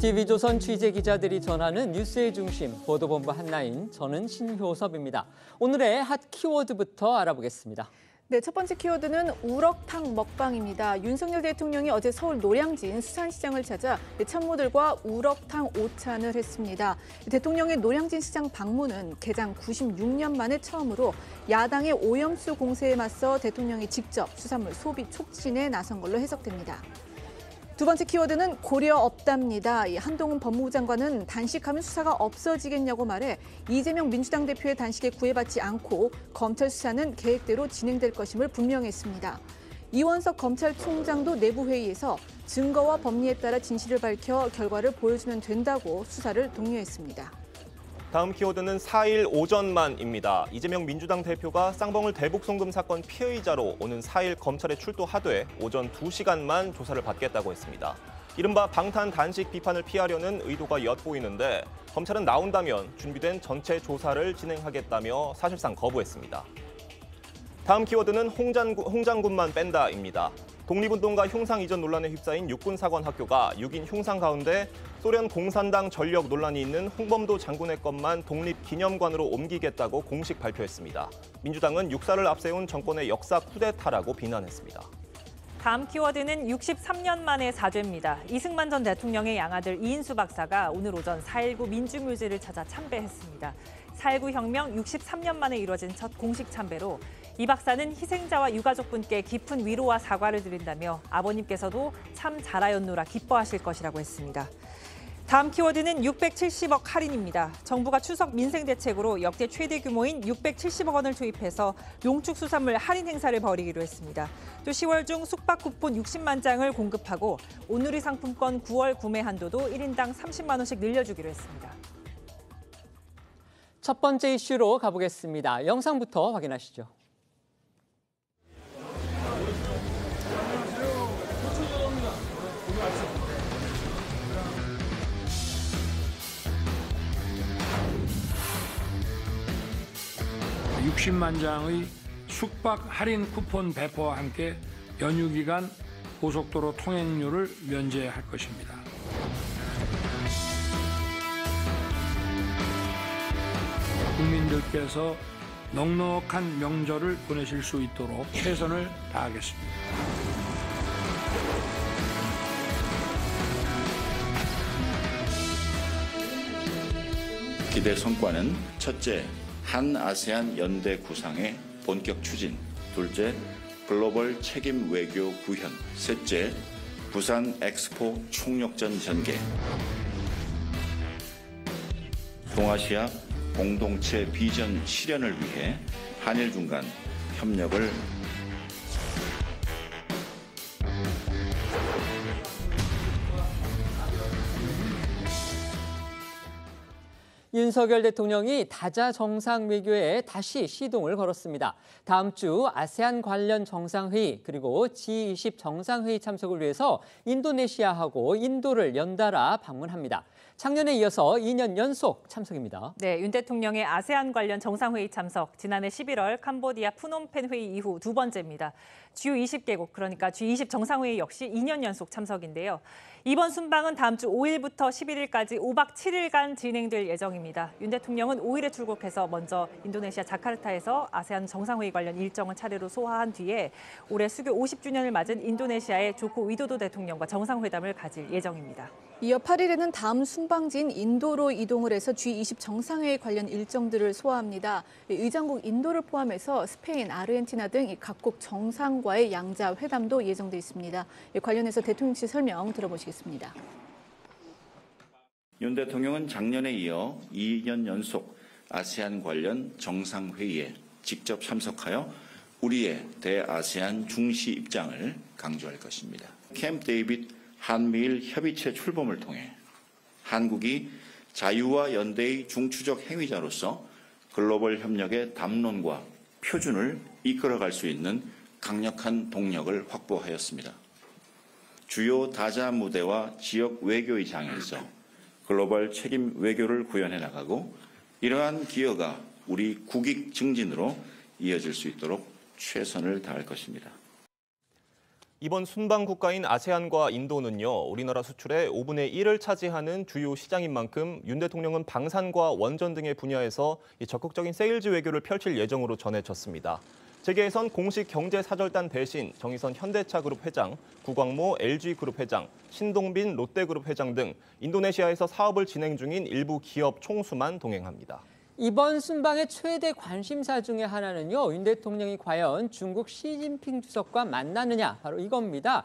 TV조선 취재기자들이 전하는 뉴스의 중심, 보도본부 한나인, 저는 신효섭입니다. 오늘의 핫 키워드부터 알아보겠습니다. 네, 첫 번째 키워드는 우럭탕 먹방입니다. 윤석열 대통령이 어제 서울 노량진 수산시장을 찾아 참모들과 우럭탕 오찬을 했습니다. 대통령의 노량진 시장 방문은 개장 96년 만에 처음으로 야당의 오염수 공세에 맞서 대통령이 직접 수산물 소비 촉진에 나선 걸로 해석됩니다. 두 번째 키워드는 고려 없답니다. 한동훈 법무부 장관은 단식하면 수사가 없어지겠냐고 말해 이재명 민주당 대표의 단식에 구애받지 않고 검찰 수사는 계획대로 진행될 것임을 분명했습니다. 이원석 검찰총장도 내부 회의에서 증거와 법리에 따라 진실을 밝혀 결과를 보여주면 된다고 수사를 독려했습니다. 다음 키워드는 4일 오전만입니다. 이재명 민주당 대표가 쌍방울 대북송금 사건 피의자로 오는 4일 검찰에 출두하되 오전 2시간만 조사를 받겠다고 했습니다. 이른바 방탄 단식 비판을 피하려는 의도가 엿보이는데 검찰은 나온다면 준비된 전체 조사를 진행하겠다며 사실상 거부했습니다. 다음 키워드는 홍장군만 뺀다입니다. 독립운동가 흉상 이전 논란에 휩싸인 육군사관학교가 6인 흉상 가운데 소련 공산당 전력 논란이 있는 홍범도 장군의 것만 독립기념관으로 옮기겠다고 공식 발표했습니다. 민주당은 육사를 앞세운 정권의 역사 쿠데타라고 비난했습니다. 다음 키워드는 63년 만의 사죄입니다. 이승만 전 대통령의 양아들 이인수 박사가 오늘 오전 4.19 민주묘지를 찾아 참배했습니다. 4.19 혁명 63년 만에 이뤄진 첫 공식 참배로 이 박사는 희생자와 유가족분께 깊은 위로와 사과를 드린다며 아버님께서도 참 잘하였노라 기뻐하실 것이라고 했습니다. 다음 키워드는 670억 할인입니다. 정부가 추석 민생대책으로 역대 최대 규모인 670억 원을 투입해서 농축수산물 할인 행사를 벌이기로 했습니다. 또 10월 중 숙박 쿠폰 60만 장을 공급하고 온누리 상품권 9월 구매 한도도 1인당 30만 원씩 늘려주기로 했습니다. 첫 번째 이슈로 가보겠습니다. 영상부터 확인하시죠. (60만) 장의 숙박 할인 쿠폰 배포와 함께 연휴 기간 고속도로 통행료를 면제할 것입니다. 국민들께서 넉넉한 명절을 보내실 수 있도록 최선을 다하겠습니다. 기대 성과는 첫째, 한 아세안 연대 구상의 본격 추진, 둘째, 글로벌 책임 외교 구현, 셋째, 부산 엑스포 총력전 전개. 동아시아 공동체 비전 실현을 위해 한일 중간 협력을 윤석열 대통령이 다자 정상 외교에 다시 시동을 걸었습니다. 다음 주 아세안 관련 정상회의 그리고 G20 정상회의 참석을 위해서 인도네시아하고 인도를 연달아 방문합니다. 작년에 이어서 2년 연속 참석입니다. 네, 윤 대통령의 아세안 관련 정상회의 참석, 지난해 11월 캄보디아 푸놈펜 회의 이후 두 번째입니다. 주요 20개국, 그러니까 G20 정상회의 역시 2년 연속 참석인데요. 이번 순방은 다음 주 5일부터 11일까지 5박 7일간 진행될 예정입니다. 윤 대통령은 5일에 출국해서 먼저 인도네시아 자카르타에서 아세안 정상회의 관련 일정을 차례로 소화한 뒤에 올해 수교 50주년을 맞은 인도네시아의 조코 위도도 대통령과 정상회담을 가질 예정입니다. 이어 8일에는 다음 순방지인 인도로 이동을 해서 G20 정상회의 관련 일정들을 소화합니다. 의장국 인도를 포함해서 스페인, 아르헨티나 등 각국 정상과의 양자 회담도 예정돼 있습니다. 관련해서 대통령실 설명 들어보시겠습니다. 윤 대통령은 작년에 이어 2년 연속 아세안 관련 정상회의에 직접 참석하여 우리의 대아세안 중시 입장을 강조할 것입니다. 캠프 데이빗 한미일 협의체 출범을 통해 한국이 자유와 연대의 중추적 행위자로서 글로벌 협력의 담론과 표준을 이끌어갈 수 있는 강력한 동력을 확보하였습니다. 주요 다자 무대와 지역 외교의 장에서 글로벌 책임 외교를 구현해 나가고 이러한 기여가 우리 국익 증진으로 이어질 수 있도록 최선을 다할 것입니다. 이번 순방 국가인 아세안과 인도는요, 우리나라 수출의 5분의 1을 차지하는 주요 시장인 만큼 윤 대통령은 방산과 원전 등의 분야에서 적극적인 세일즈 외교를 펼칠 예정으로 전해졌습니다. 재계에선 공식 경제사절단 대신 정의선 현대차그룹 회장, 구광모 LG그룹 회장, 신동빈 롯데그룹 회장 등 인도네시아에서 사업을 진행 중인 일부 기업 총수만 동행합니다. 이번 순방의 최대 관심사 중에 하나는요, 윤 대통령이 과연 중국 시진핑 주석과 만나느냐, 바로 이겁니다.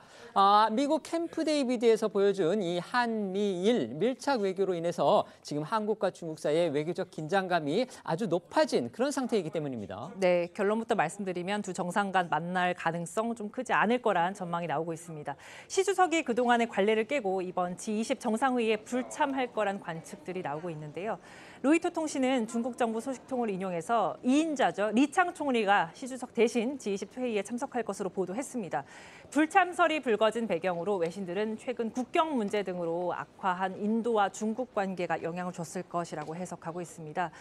미국 캠프 데이비드에서 보여준 이 한미일 밀착 외교로 인해서 지금 한국과 중국 사이의 외교적 긴장감이 아주 높아진 그런 상태이기 때문입니다. 네, 결론부터 말씀드리면 두 정상 간 만날 가능성 좀 크지 않을 거란 전망이 나오고 있습니다. 시 주석이 그동안의 관례를 깨고 이번 G20 정상회의에 불참할 거란 관측들이 나오고 있는데요. 로이터 통신은 중국 정부 소식통을 인용해서 2인자죠. 리창 총리가 시 주석 대신 G20 회의에 참석할 것으로 보도했습니다. 불참설이 불거진 배경으로 외신들은 최근 국경 문제 등으로 악화한 인도와 중국 관계가 영향을 줬을 것이라고 해석하고 있습니다.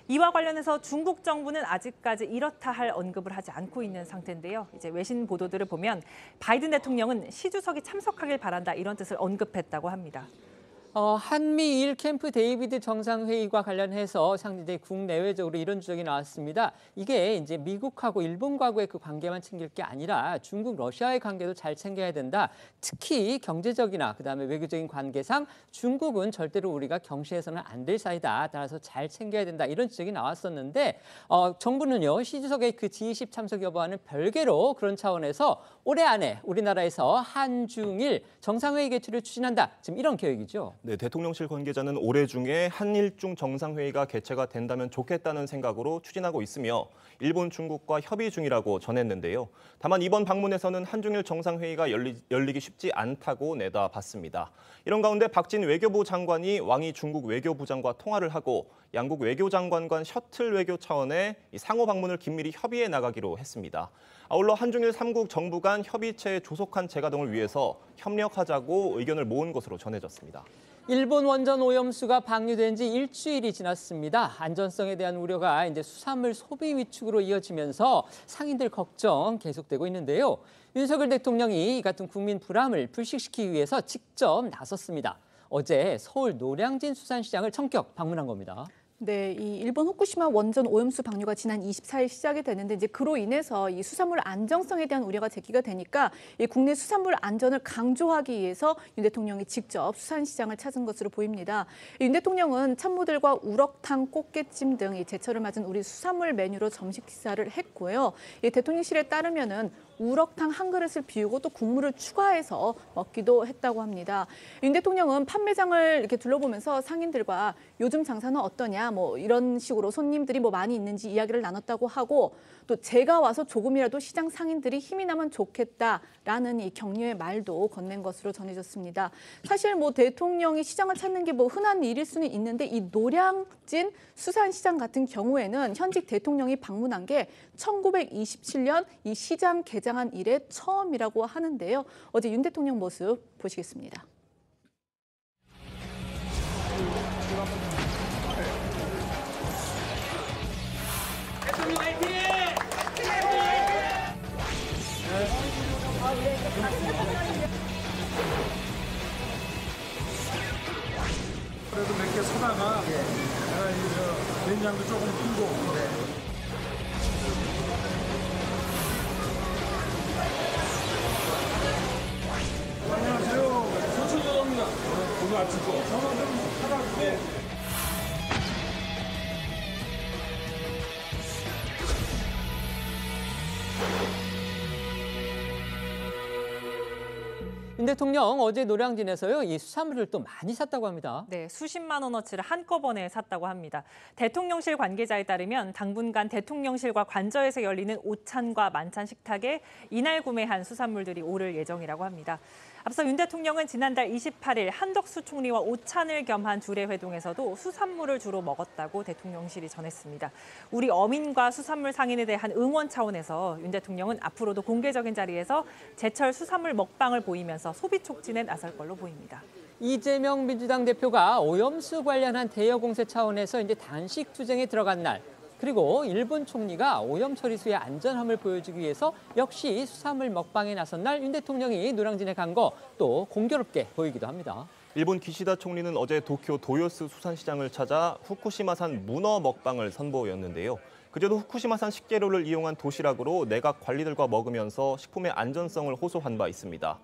이와 관련해서 중국 정부는 아직까지 이렇다 할 언급을 하지 않고 있는 상태인데요. 이제 외신 보도들을 보면 바이든 대통령은 시 주석이 참석하길 바란다 이런 뜻을 언급했다고 합니다. 한미일 캠프 데이비드 정상회의와 관련해서 상당히 국내외적으로 이런 지적이 나왔습니다. 이게 이제 미국하고 일본과의 그 관계만 챙길 게 아니라 중국, 러시아의 관계도 잘 챙겨야 된다. 특히 경제적이나 그다음에 외교적인 관계상 중국은 절대로 우리가 경시해서는 안 될 사이다. 따라서 잘 챙겨야 된다. 이런 지적이 나왔었는데 정부는요, 시 주석의 그 G20 참석 여부와는 별개로 그런 차원에서 올해 안에 우리나라에서 한중일 정상회의 개최를 추진한다. 지금 이런 계획이죠. 네, 대통령실 관계자는 올해 중에 한일중 정상회의가 개최가 된다면 좋겠다는 생각으로 추진하고 있으며 일본, 중국과 협의 중이라고 전했는데요. 다만 이번 방문에서는 한중일 정상회의가 열리기 쉽지 않다고 내다봤습니다. 이런 가운데 박진 외교부 장관이 왕이 중국 외교부장과 통화를 하고 양국 외교장관 간 셔틀 외교 차원의 상호 방문을 긴밀히 협의해 나가기로 했습니다. 아울러 한중일 3국 정부 간 협의체의 조속한 재가동을 위해서 협력하자고 의견을 모은 것으로 전해졌습니다. 일본 원전 오염수가 방류된 지 일주일이 지났습니다. 안전성에 대한 우려가 이제 수산물 소비 위축으로 이어지면서 상인들 걱정 계속되고 있는데요. 윤석열 대통령이 이 같은 국민 불안을 불식시키기 위해서 직접 나섰습니다. 어제 서울 노량진 수산시장을 청격 방문한 겁니다. 네, 이 일본 후쿠시마 원전 오염수 방류가 지난 24일 시작이 되는데 이제 그로 인해서 이 수산물 안정성에 대한 우려가 제기가 되니까 이 국내 수산물 안전을 강조하기 위해서 윤 대통령이 직접 수산시장을 찾은 것으로 보입니다. 윤 대통령은 참모들과 우럭탕, 꽃게찜 등 이 제철을 맞은 우리 수산물 메뉴로 점심 식사를 했고요. 이 대통령실에 따르면은 우럭탕 한 그릇을 비우고 또 국물을 추가해서 먹기도 했다고 합니다. 윤 대통령은 판매장을 이렇게 둘러보면서 상인들과 요즘 장사는 어떠냐, 뭐 이런 식으로 손님들이 뭐 많이 있는지 이야기를 나눴다고 하고 또 제가 와서 조금이라도 시장 상인들이 힘이 나면 좋겠다라는 이 격려의 말도 건넨 것으로 전해졌습니다. 사실 뭐 대통령이 시장을 찾는 게 뭐 흔한 일일 수는 있는데 이 노량진 수산시장 같은 경우에는 현직 대통령이 방문한 게 1927년 이 시장 개장한 이래 처음이라고 하는데요. 어제 윤 대통령 모습 보시겠습니다. 그래도 몇 개 사다가 내가 이 된장도 조금 풀고. 안녕하세요. 소천전입니다. 오늘 아침 거. 저는 좀 사가지고. 윤 대통령 어제 노량진에서요, 이 수산물을 또 많이 샀다고 합니다. 네, 수십만 원어치를 한꺼번에 샀다고 합니다. 대통령실 관계자에 따르면 당분간 대통령실과 관저에서 열리는 오찬과 만찬 식탁에 이날 구매한 수산물들이 오를 예정이라고 합니다. 앞서 윤 대통령은 지난달 28일 한덕수 총리와 오찬을 겸한 주례회동에서도 수산물을 주로 먹었다고 대통령실이 전했습니다. 우리 어민과 수산물 상인에 대한 응원 차원에서 윤 대통령은 앞으로도 공개적인 자리에서 제철 수산물 먹방을 보이면서 소비 촉진에 나설 걸로 보입니다. 이재명 민주당 대표가 오염수 관련한 대여 공세 차원에서 이제 단식 투쟁에 들어간 날, 그리고 일본 총리가 오염 처리수의 안전함을 보여주기 위해서 역시 수산물 먹방에 나선 날 윤 대통령이 노량진에 간 거 또 공교롭게 보이기도 합니다. 일본 기시다 총리는 어제 도쿄 도요스 수산시장을 찾아 후쿠시마산 문어 먹방을 선보였는데요. 그제도 후쿠시마산 식재료를 이용한 도시락으로 내각 관리들과 먹으면서 식품의 안전성을 호소한 바 있습니다.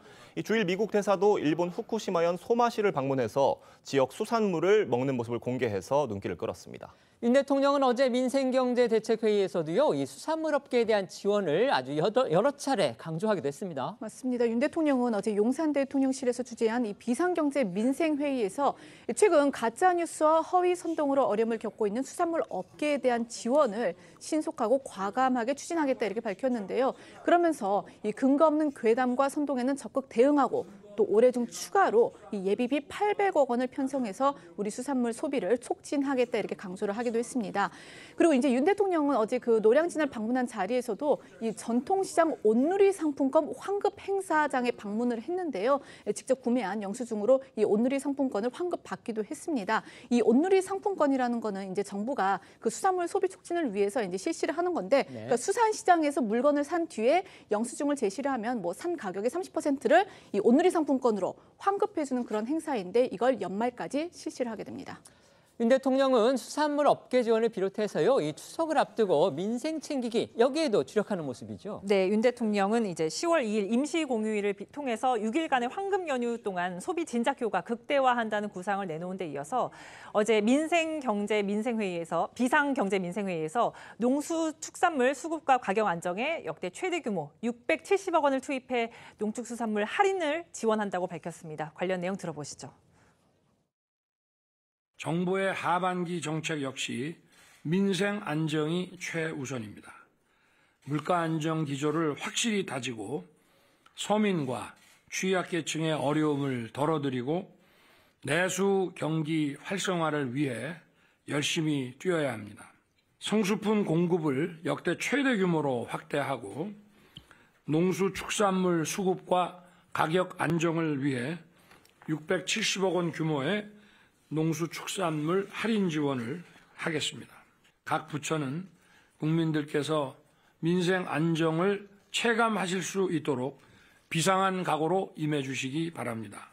주일 미국 대사도 일본 후쿠시마현 소마시를 방문해서 지역 수산물을 먹는 모습을 공개해서 눈길을 끌었습니다. 윤 대통령은 어제 민생경제대책회의에서도요, 이 수산물 업계에 대한 지원을 아주 여러 차례 강조하기도 했습니다. 맞습니다. 윤 대통령은 어제 용산 대통령실에서 주재한 이 비상경제 민생회의에서 최근 가짜뉴스와 허위 선동으로 어려움을 겪고 있는 수산물 업계에 대한 지원을 신속하고 과감하게 추진하겠다 이렇게 밝혔는데요. 그러면서 이 근거 없는 괴담과 선동에는 적극 대응하고 또 올해 중 추가로 이 예비비 800억 원을 편성해서 우리 수산물 소비를 촉진하겠다 이렇게 강조를 하기도 했습니다. 그리고 이제 윤 대통령은 어제 그 노량진을 방문한 자리에서도 이 전통시장 온누리 상품권 환급 행사장에 방문을 했는데요. 직접 구매한 영수증으로 이 온누리 상품권을 환급받기도 했습니다. 이 온누리 상품권이라는 거는 이제 정부가 그 수산물 소비 촉진을 위해서 이제 실시를 하는 건데 그러니까 수산시장에서 물건을 산 뒤에 영수증을 제시를 하면 뭐 산 가격의 30%를 이 온누리 상품권으로 환급해주는 그런 행사인데 이걸 연말까지 실시를 하게 됩니다. 윤 대통령은 수산물 업계 지원을 비롯해서요, 이 추석을 앞두고 민생 챙기기 여기에도 주력하는 모습이죠. 네, 윤 대통령은 이제 10월 2일 임시 공휴일을 통해서 6일간의 황금 연휴 동안 소비 진작 효과 극대화한다는 구상을 내놓은 데 이어서 어제 비상경제민생회의에서 농수축산물 수급과 가격 안정에 역대 최대 규모 670억 원을 투입해 농축수산물 할인을 지원한다고 밝혔습니다. 관련 내용 들어보시죠. 정부의 하반기 정책 역시 민생 안정이 최우선입니다. 물가 안정 기조를 확실히 다지고 서민과 취약계층의 어려움을 덜어드리고 내수 경기 활성화를 위해 열심히 뛰어야 합니다. 성수품 공급을 역대 최대 규모로 확대하고 농수축산물 수급과 가격 안정을 위해 670억 원 규모의 농수축산물 할인 지원을 하겠습니다. 각 부처는 국민들께서 민생 안정을 체감하실 수 있도록 비상한 각오로 임해 주시기 바랍니다.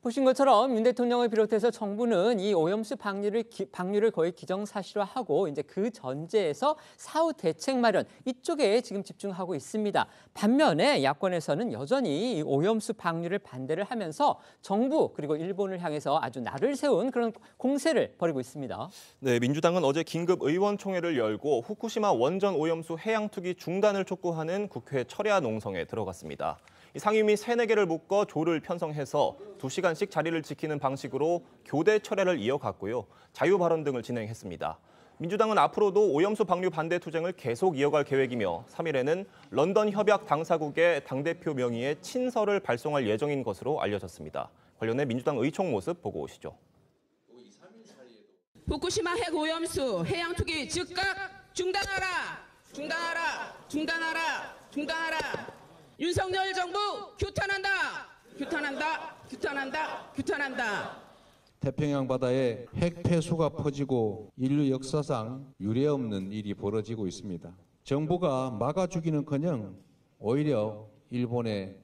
보신 것처럼 윤 대통령을 비롯해서 정부는 이 오염수 방류를 거의 기정사실화하고 이제 그 전제에서 사후 대책 마련 이쪽에 지금 집중하고 있습니다. 반면에 야권에서는 여전히 이 오염수 방류를 반대를 하면서 정부 그리고 일본을 향해서 아주 날을 세운 그런 공세를 벌이고 있습니다. 네, 민주당은 어제 긴급 의원총회를 열고 후쿠시마 원전 오염수 해양 투기 중단을 촉구하는 국회 철야 농성에 들어갔습니다. 상임위 3-4개를 묶어 조를 편성해서 2시간씩 자리를 지키는 방식으로 교대 철야를 이어갔고요. 자유 발언 등을 진행했습니다. 민주당은 앞으로도 오염수 방류 반대 투쟁을 계속 이어갈 계획이며 3일에는 런던 협약 당사국의 당대표 명의의 친서를 발송할 예정인 것으로 알려졌습니다. 관련해 민주당 의총 모습 보고 오시죠. 후쿠시마 핵 오염수 해양 투기 즉각 중단하라! 중단하라! 중단하라! 중단하라! 윤석열 정부 규탄한다! 규탄한다! 규탄한다! 규탄한다! 태평양 바다에 핵 폐수가 퍼지고 인류 역사상 유례없는 일이 벌어지고 있습니다. 정부가 막아주기는커녕 오히려 일본에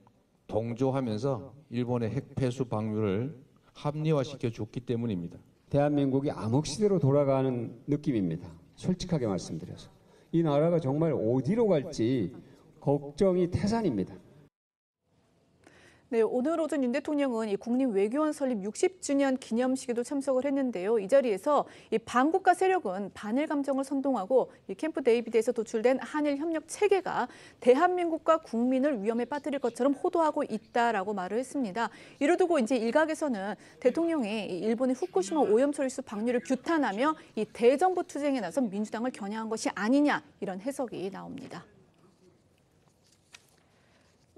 동조하면서 일본의 핵 폐수 방류를 합리화시켜 줬기 때문입니다. 대한민국이 암흑시대로 돌아가는 느낌입니다. 솔직하게 말씀드려서. 이 나라가 정말 어디로 갈지 걱정이 태산입니다. 네, 오늘 오전 윤 대통령은 이 국립외교원 설립 60주년 기념식에도 참석을 했는데요. 이 자리에서 이 반국가 세력은 반일 감정을 선동하고 이 캠프 데이비드에서 도출된 한일 협력 체계가 대한민국과 국민을 위험에 빠뜨릴 것처럼 호도하고 있다라고 말을 했습니다. 이를 두고 이제 일각에서는 대통령이 일본의 후쿠시마 오염 처리수 방류를 규탄하며 이 대정부 투쟁에 나선 민주당을 겨냥한 것이 아니냐 이런 해석이 나옵니다.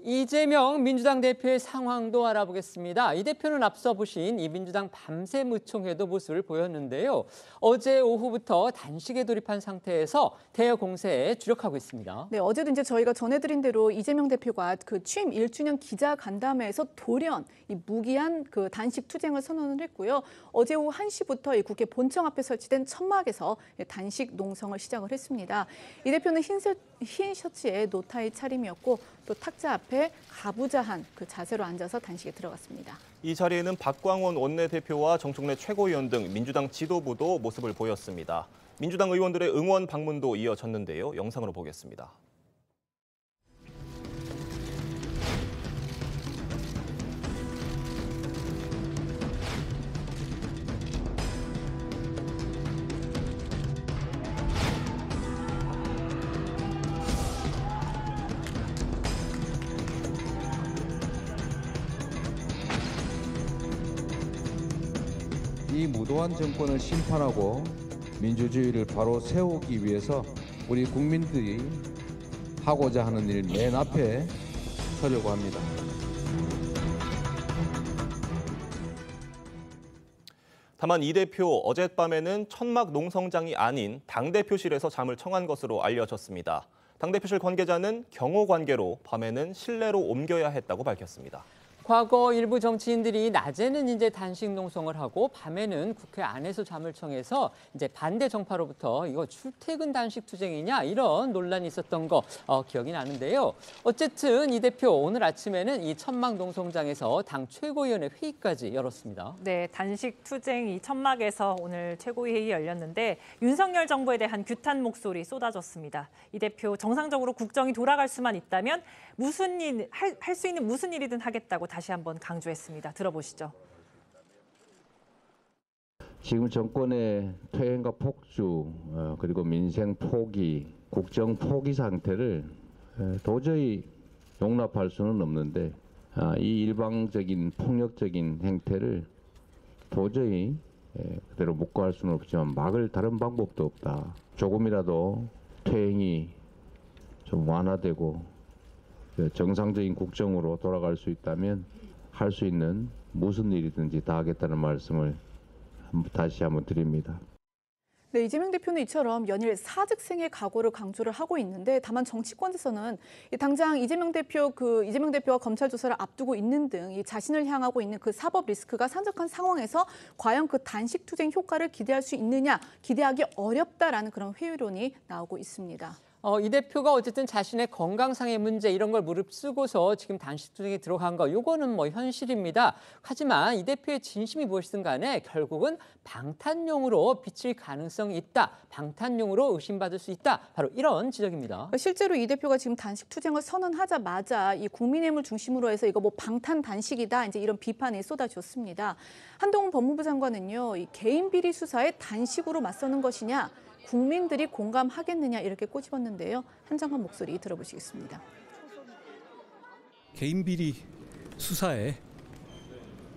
이재명 민주당 대표의 상황도 알아보겠습니다. 이 대표는 앞서 보신 이 민주당 밤새 무총회도 모습을 보였는데요. 어제 오후부터 단식에 돌입한 상태에서 대여 공세에 주력하고 있습니다. 네, 어제도 이제 저희가 전해드린 대로 이재명 대표가 그 취임 1주년 기자 간담회에서 돌연 이 무기한 그 단식 투쟁을 선언을 했고요. 어제 오후 1시부터 이 국회 본청 앞에 설치된 천막에서 단식 농성을 시작을 했습니다. 이 대표는 흰 셔츠에 노타이 차림이었고 또 탁자 앞에 가부좌한 그 자세로 앉아서 단식에 들어갔습니다. 이 자리에는 박광원 원내대표와 정청래 최고위원 등 민주당 지도부도 모습을 보였습니다. 민주당 의원들의 응원 방문도 이어졌는데요. 영상으로 보겠습니다. 이 무도한 정권을 심판하고 민주주의를 바로 세우기 위해서 우리 국민들이 하고자 하는 일 맨 앞에 서려고 합니다. 다만 이 대표 어젯밤에는 천막 농성장이 아닌 당대표실에서 잠을 청한 것으로 알려졌습니다. 당대표실 관계자는 경호 관계로 밤에는 실내로 옮겨야 했다고 밝혔습니다. 과거 일부 정치인들이 낮에는 이제 단식 농성을 하고 밤에는 국회 안에서 잠을 청해서 이제 반대 정파로부터 이거 출퇴근 단식 투쟁이냐 이런 논란이 있었던 거 기억이 나는데요. 어쨌든 이 대표 오늘 아침에는 이 천막 농성장에서 당 최고위원회 회의까지 열었습니다. 네, 단식 투쟁 이 천막에서 오늘 최고회의 열렸는데 윤석열 정부에 대한 규탄 목소리 쏟아졌습니다. 이 대표 정상적으로 국정이 돌아갈 수만 있다면 할 수 있는 무슨 일이든 하겠다고 다시 한번 강조했습니다. 들어보시죠. 지금 정권의 퇴행과 폭주 그리고 민생 포기, 국정 포기 상태를 도저히 용납할 수는 없는데 이 일방적인 폭력적인 행태를 도저히 그대로 묵과할 수는 없지만 막을 다른 방법도 없다. 조금이라도 퇴행이 좀 완화되고 정상적인 국정으로 돌아갈 수 있다면 할 수 있는 무슨 일이든지 다 하겠다는 말씀을 다시 한번 드립니다. 네, 이재명 대표는 이처럼 연일 사직생의 각오를 강조를 하고 있는데 다만 정치권에서는 당장 이재명 대표가 검찰 조사를 앞두고 있는 등 이 자신을 향하고 있는 그 사법 리스크가 산적한 상황에서 과연 그 단식 투쟁 효과를 기대할 수 있느냐, 기대하기 어렵다라는 그런 회의론이 나오고 있습니다. 이 대표가 어쨌든 자신의 건강상의 문제 이런 걸 무릅쓰고서 지금 단식 투쟁에 들어간 거 이거는 뭐 현실입니다. 하지만 이 대표의 진심이 무엇이든 간에 결국은 방탄용으로 비칠 가능성이 있다. 방탄용으로 의심받을 수 있다. 바로 이런 지적입니다. 실제로 이 대표가 지금 단식 투쟁을 선언하자마자 이 국민의힘을 중심으로 해서 이거 뭐 방탄 단식이다 이제 이런 비판이 쏟아졌습니다. 한동훈 법무부 장관은요, 이 개인 비리 수사에 단식으로 맞서는 것이냐, 국민들이 공감하겠느냐 이렇게 꼬집었는데요. 한정환 목소리 들어보시겠습니다. 개인 비리 수사에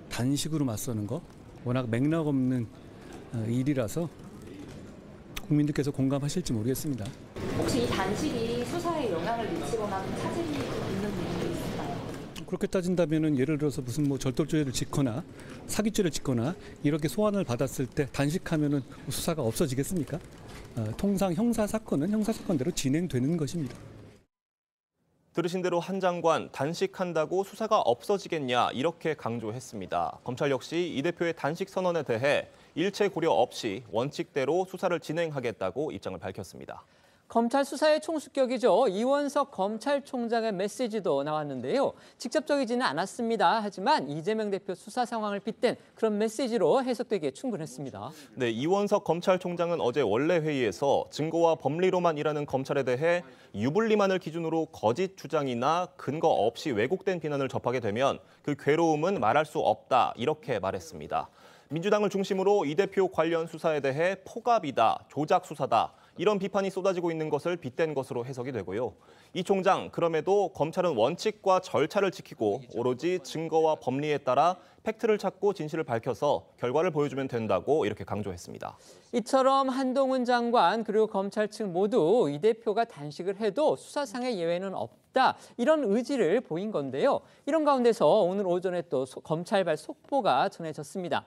단식으로 맞서는 거 워낙 맥락 없는 일이라서 국민들께서 공감하실지 모르겠습니다. 혹시 이 단식이 수사에 영향을 미치거나 차질이 있는 부분도 있을까요? 그렇게 따진다면은 예를 들어서 무슨 뭐 절도죄를 짓거나 사기죄를 짓거나 이렇게 소환을 받았을 때 단식하면은 수사가 없어지겠습니까? 통상 형사 사건은 형사 사건대로 진행되는 것입니다. 들으신 대로 한 장관 단식한다고 수사가 없어지겠냐 이렇게 강조했습니다. 검찰 역시 이 대표의 단식 선언에 대해 일체 고려 없이 원칙대로 수사를 진행하겠다고 입장을 밝혔습니다. 검찰 수사의 총수격이죠. 이원석 검찰총장의 메시지도 나왔는데요. 직접적이지는 않았습니다. 하지만 이재명 대표 수사 상황을 빗댄 그런 메시지로 해석되기에 충분했습니다. 네, 이원석 검찰총장은 어제 원래 회의에서 증거와 법리로만 일하는 검찰에 대해 유불리만을 기준으로 거짓 주장이나 근거 없이 왜곡된 비난을 접하게 되면 그 괴로움은 말할 수 없다 이렇게 말했습니다. 민주당을 중심으로 이 대표 관련 수사에 대해 포갑이다, 조작 수사다 이런 비판이 쏟아지고 있는 것을 빗댄 것으로 해석이 되고요. 이 총장, 그럼에도 검찰은 원칙과 절차를 지키고 오로지 증거와 법리에 따라 팩트를 찾고 진실을 밝혀서 결과를 보여주면 된다고 이렇게 강조했습니다. 이처럼 한동훈 장관 그리고 검찰 측 모두 이 대표가 단식을 해도 수사상의 예외는 없다. 이런 의지를 보인 건데요. 이런 가운데서 오늘 오전에 또 검찰발 속보가 전해졌습니다.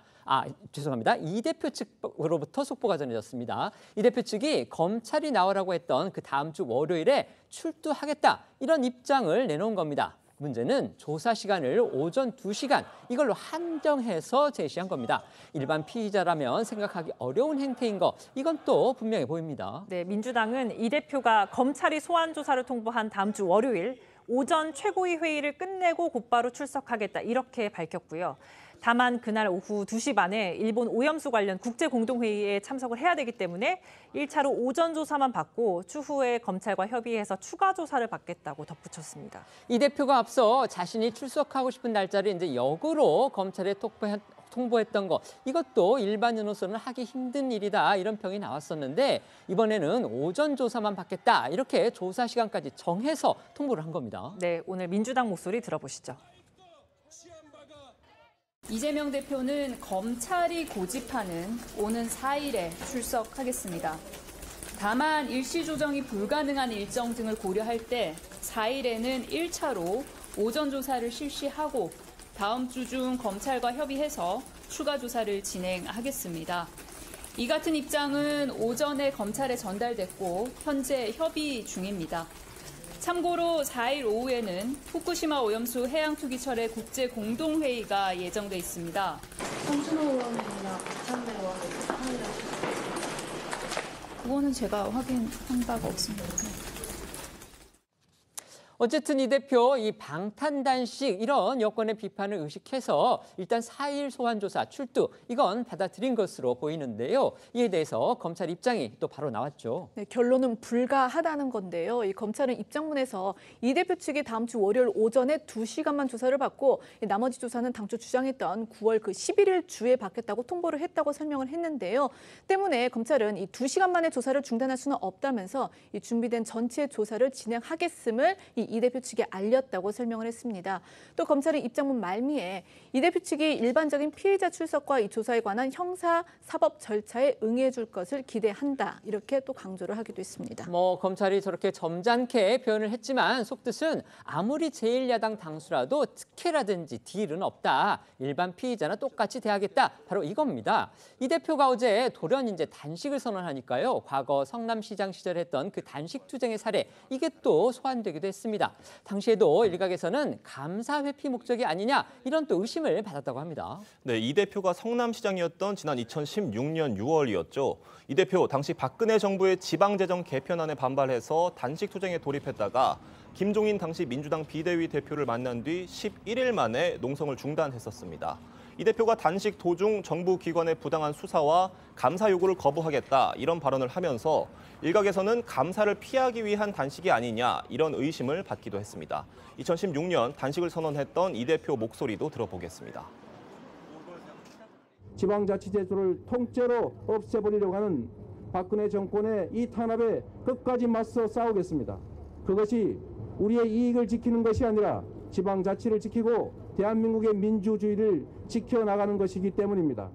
죄송합니다. 이 대표 측으로부터 속보가 전해졌습니다. 이 대표 측이 검찰이 나오라고 했던 그 다음 주 월요일에 출두하겠다. 이런 입장을 내놓은 겁니다. 문제는 조사 시간을 오전 2시간 이걸로 한정해서 제시한 겁니다. 일반 피의자라면 생각하기 어려운 행태인 거 이건 또 분명해 보입니다. 네, 민주당은 이 대표가 검찰이 소환 조사를 통보한 다음 주 월요일 오전 최고위 회의를 끝내고 곧바로 출석하겠다 이렇게 밝혔고요. 다만 그날 오후 2시 반에 일본 오염수 관련 국제공동회의에 참석을 해야 되기 때문에 1차로 오전 조사만 받고 추후에 검찰과 협의해서 추가 조사를 받겠다고 덧붙였습니다. 이 대표가 앞서 자신이 출석하고 싶은 날짜를 이제 역으로 검찰에 통보했던 거 이것도 일반인으로서는 하기 힘든 일이다 이런 평이 나왔었는데 이번에는 오전 조사만 받겠다 이렇게 조사 시간까지 정해서 통보를 한 겁니다. 네, 오늘 민주당 목소리 들어보시죠. 이재명 대표는 검찰이 고집하는 오는 4일에 출석하겠습니다. 다만 일시 조정이 불가능한 일정 등을 고려할 때 4일에는 1차로 오전 조사를 실시하고 다음 주 중 검찰과 협의해서 추가 조사를 진행하겠습니다. 이 같은 입장은 오전에 검찰에 전달됐고 현재 협의 중입니다. 참고로 4일 오후에는 후쿠시마 오염수 해양투기철의 국제공동회의가 예정돼 있습니다. 홍준호 의원이나 박찬대 의원이 그거는 제가 확인한 바가 없습니다. 어쨌든 이 대표 이 방탄단식 이런 여권의 비판을 의식해서 일단 4일 소환조사 출두 이건 받아들인 것으로 보이는데요. 이에 대해서 검찰 입장이 또 바로 나왔죠. 네, 결론은 불가하다는 건데요. 이 검찰은 입장문에서 이 대표 측이 다음 주 월요일 오전에 2시간만 조사를 받고 나머지 조사는 당초 주장했던 9월 11일 주에 받겠다고 통보를 했다고 설명을 했는데요. 때문에 검찰은 이 2시간 만에 조사를 중단할 수는 없다면서 이 준비된 전체 조사를 진행하겠음을 이 대표 측에 알렸다고 설명을 했습니다. 또 검찰은 입장문 말미에 이 대표 측이 일반적인 피의자 출석과 이 조사에 관한 형사 사법 절차에 응해 줄 것을 기대한다. 이렇게 또 강조를 하기도 했습니다. 검찰이 저렇게 점잖게 표현을 했지만 속뜻은 아무리 제1야당 당수라도 특혜라든지 딜은 없다. 일반 피의자나 똑같이 대하겠다. 바로 이겁니다. 이 대표가 어제 돌연 이제 단식을 선언하니까요. 과거 성남시장 시절에 했던 그 단식 투쟁의 사례 이게 또 소환되기도 했습니다. 당시에도 일각에서는 감사 회피 목적이 아니냐 이런 또 의심을 받았다고 합니다. 네, 이 대표가 성남시장이었던 지난 2016년 6월이었죠. 이 대표 당시 박근혜 정부의 지방재정 개편안에 반발해서 단식 투쟁에 돌입했다가 김종인 당시 민주당 비대위 대표를 만난 뒤 11일 만에 농성을 중단했었습니다. 이 대표가 단식 도중 정부 기관의 부당한 수사와 감사 요구를 거부하겠다 이런 발언을 하면서 일각에서는 감사를 피하기 위한 단식이 아니냐 이런 의심을 받기도 했습니다. 2016년 단식을 선언했던 이 대표 목소리도 들어보겠습니다. 지방자치제도를 통째로 없애버리려고 하는 박근혜 정권의 이 탄압에 끝까지 맞서 싸우겠습니다. 그것이 우리의 이익을 지키는 것이 아니라 지방자치를 지키고 대한민국의 민주주의를 지켜나가는 것이기 때문입니다.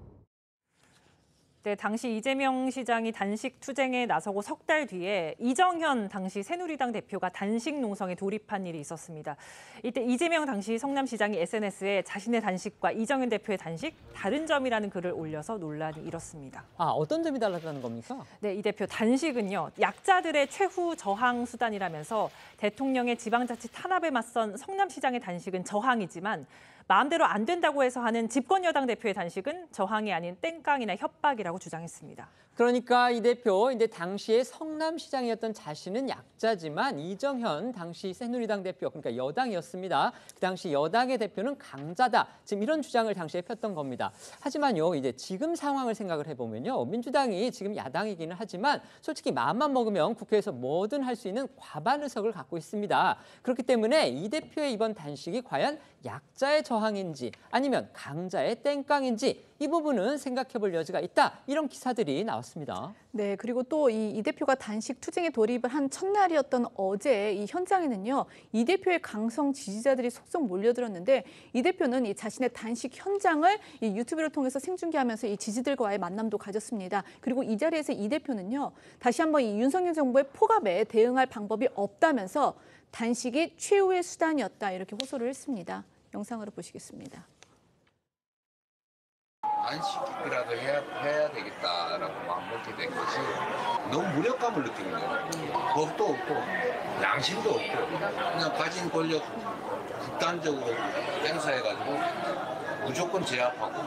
네, 당시 이재명 시장이 단식 투쟁에 나서고 석 달 뒤에 이정현 당시 새누리당 대표가 단식 농성에 돌입한 일이 있었습니다. 이때 이재명 당시 성남시장이 SNS에 자신의 단식과 이정현 대표의 단식 다른 점이라는 글을 올려서 논란이 일었습니다. 어떤 점이 달랐다는 겁니까? 네, 이 대표 단식은요. 약자들의 최후 저항 수단이라면서 대통령의 지방자치 탄압에 맞선 성남시장의 단식은 저항이지만 마음대로 안 된다고 해서 하는 집권 여당 대표의 단식은 저항이 아닌 땡깡이나 협박이라고 주장했습니다. 그러니까 이 대표 이제 당시에 성남시장이었던 자신은 약자지만 이정현 당시 새누리당 대표 그러니까 여당이었습니다. 그 당시 여당의 대표는 강자다. 지금 이런 주장을 당시에 폈던 겁니다. 하지만요 이제 지금 상황을 생각을 해보면요 민주당이 지금 야당이기는 하지만 솔직히 마음만 먹으면 국회에서 뭐든 할 수 있는 과반 의석을 갖고 있습니다. 그렇기 때문에 이 대표의 이번 단식이 과연 약자의 저항 저항인지 아니면 강자의 땡깡인지 이 부분은 생각해볼 여지가 있다. 이런 기사들이 나왔습니다. 네, 그리고 또 이 대표가 단식 투쟁에 돌입을 한 첫날이었던 어제 이 현장에는요, 이 대표의 강성 지지자들이 속속 몰려들었는데 이 대표는 이 자신의 단식 현장을 이 유튜브를 통해서 생중계하면서 이 지지들과의 만남도 가졌습니다. 그리고 이 자리에서 이 대표는요, 다시 한번 이 윤석열 정부의 폭압에 대응할 방법이 없다면서 단식이 최후의 수단이었다 이렇게 호소를 했습니다. 영상으로 보시겠습니다. 단식이라도 해야 되겠다라고 마음먹게 된 것이 너무 무력감을 느끼는 거예요. 법도 없고 양심도 없고 그냥 가진 권력 극단적으로 행사해가지고 무조건 제압하고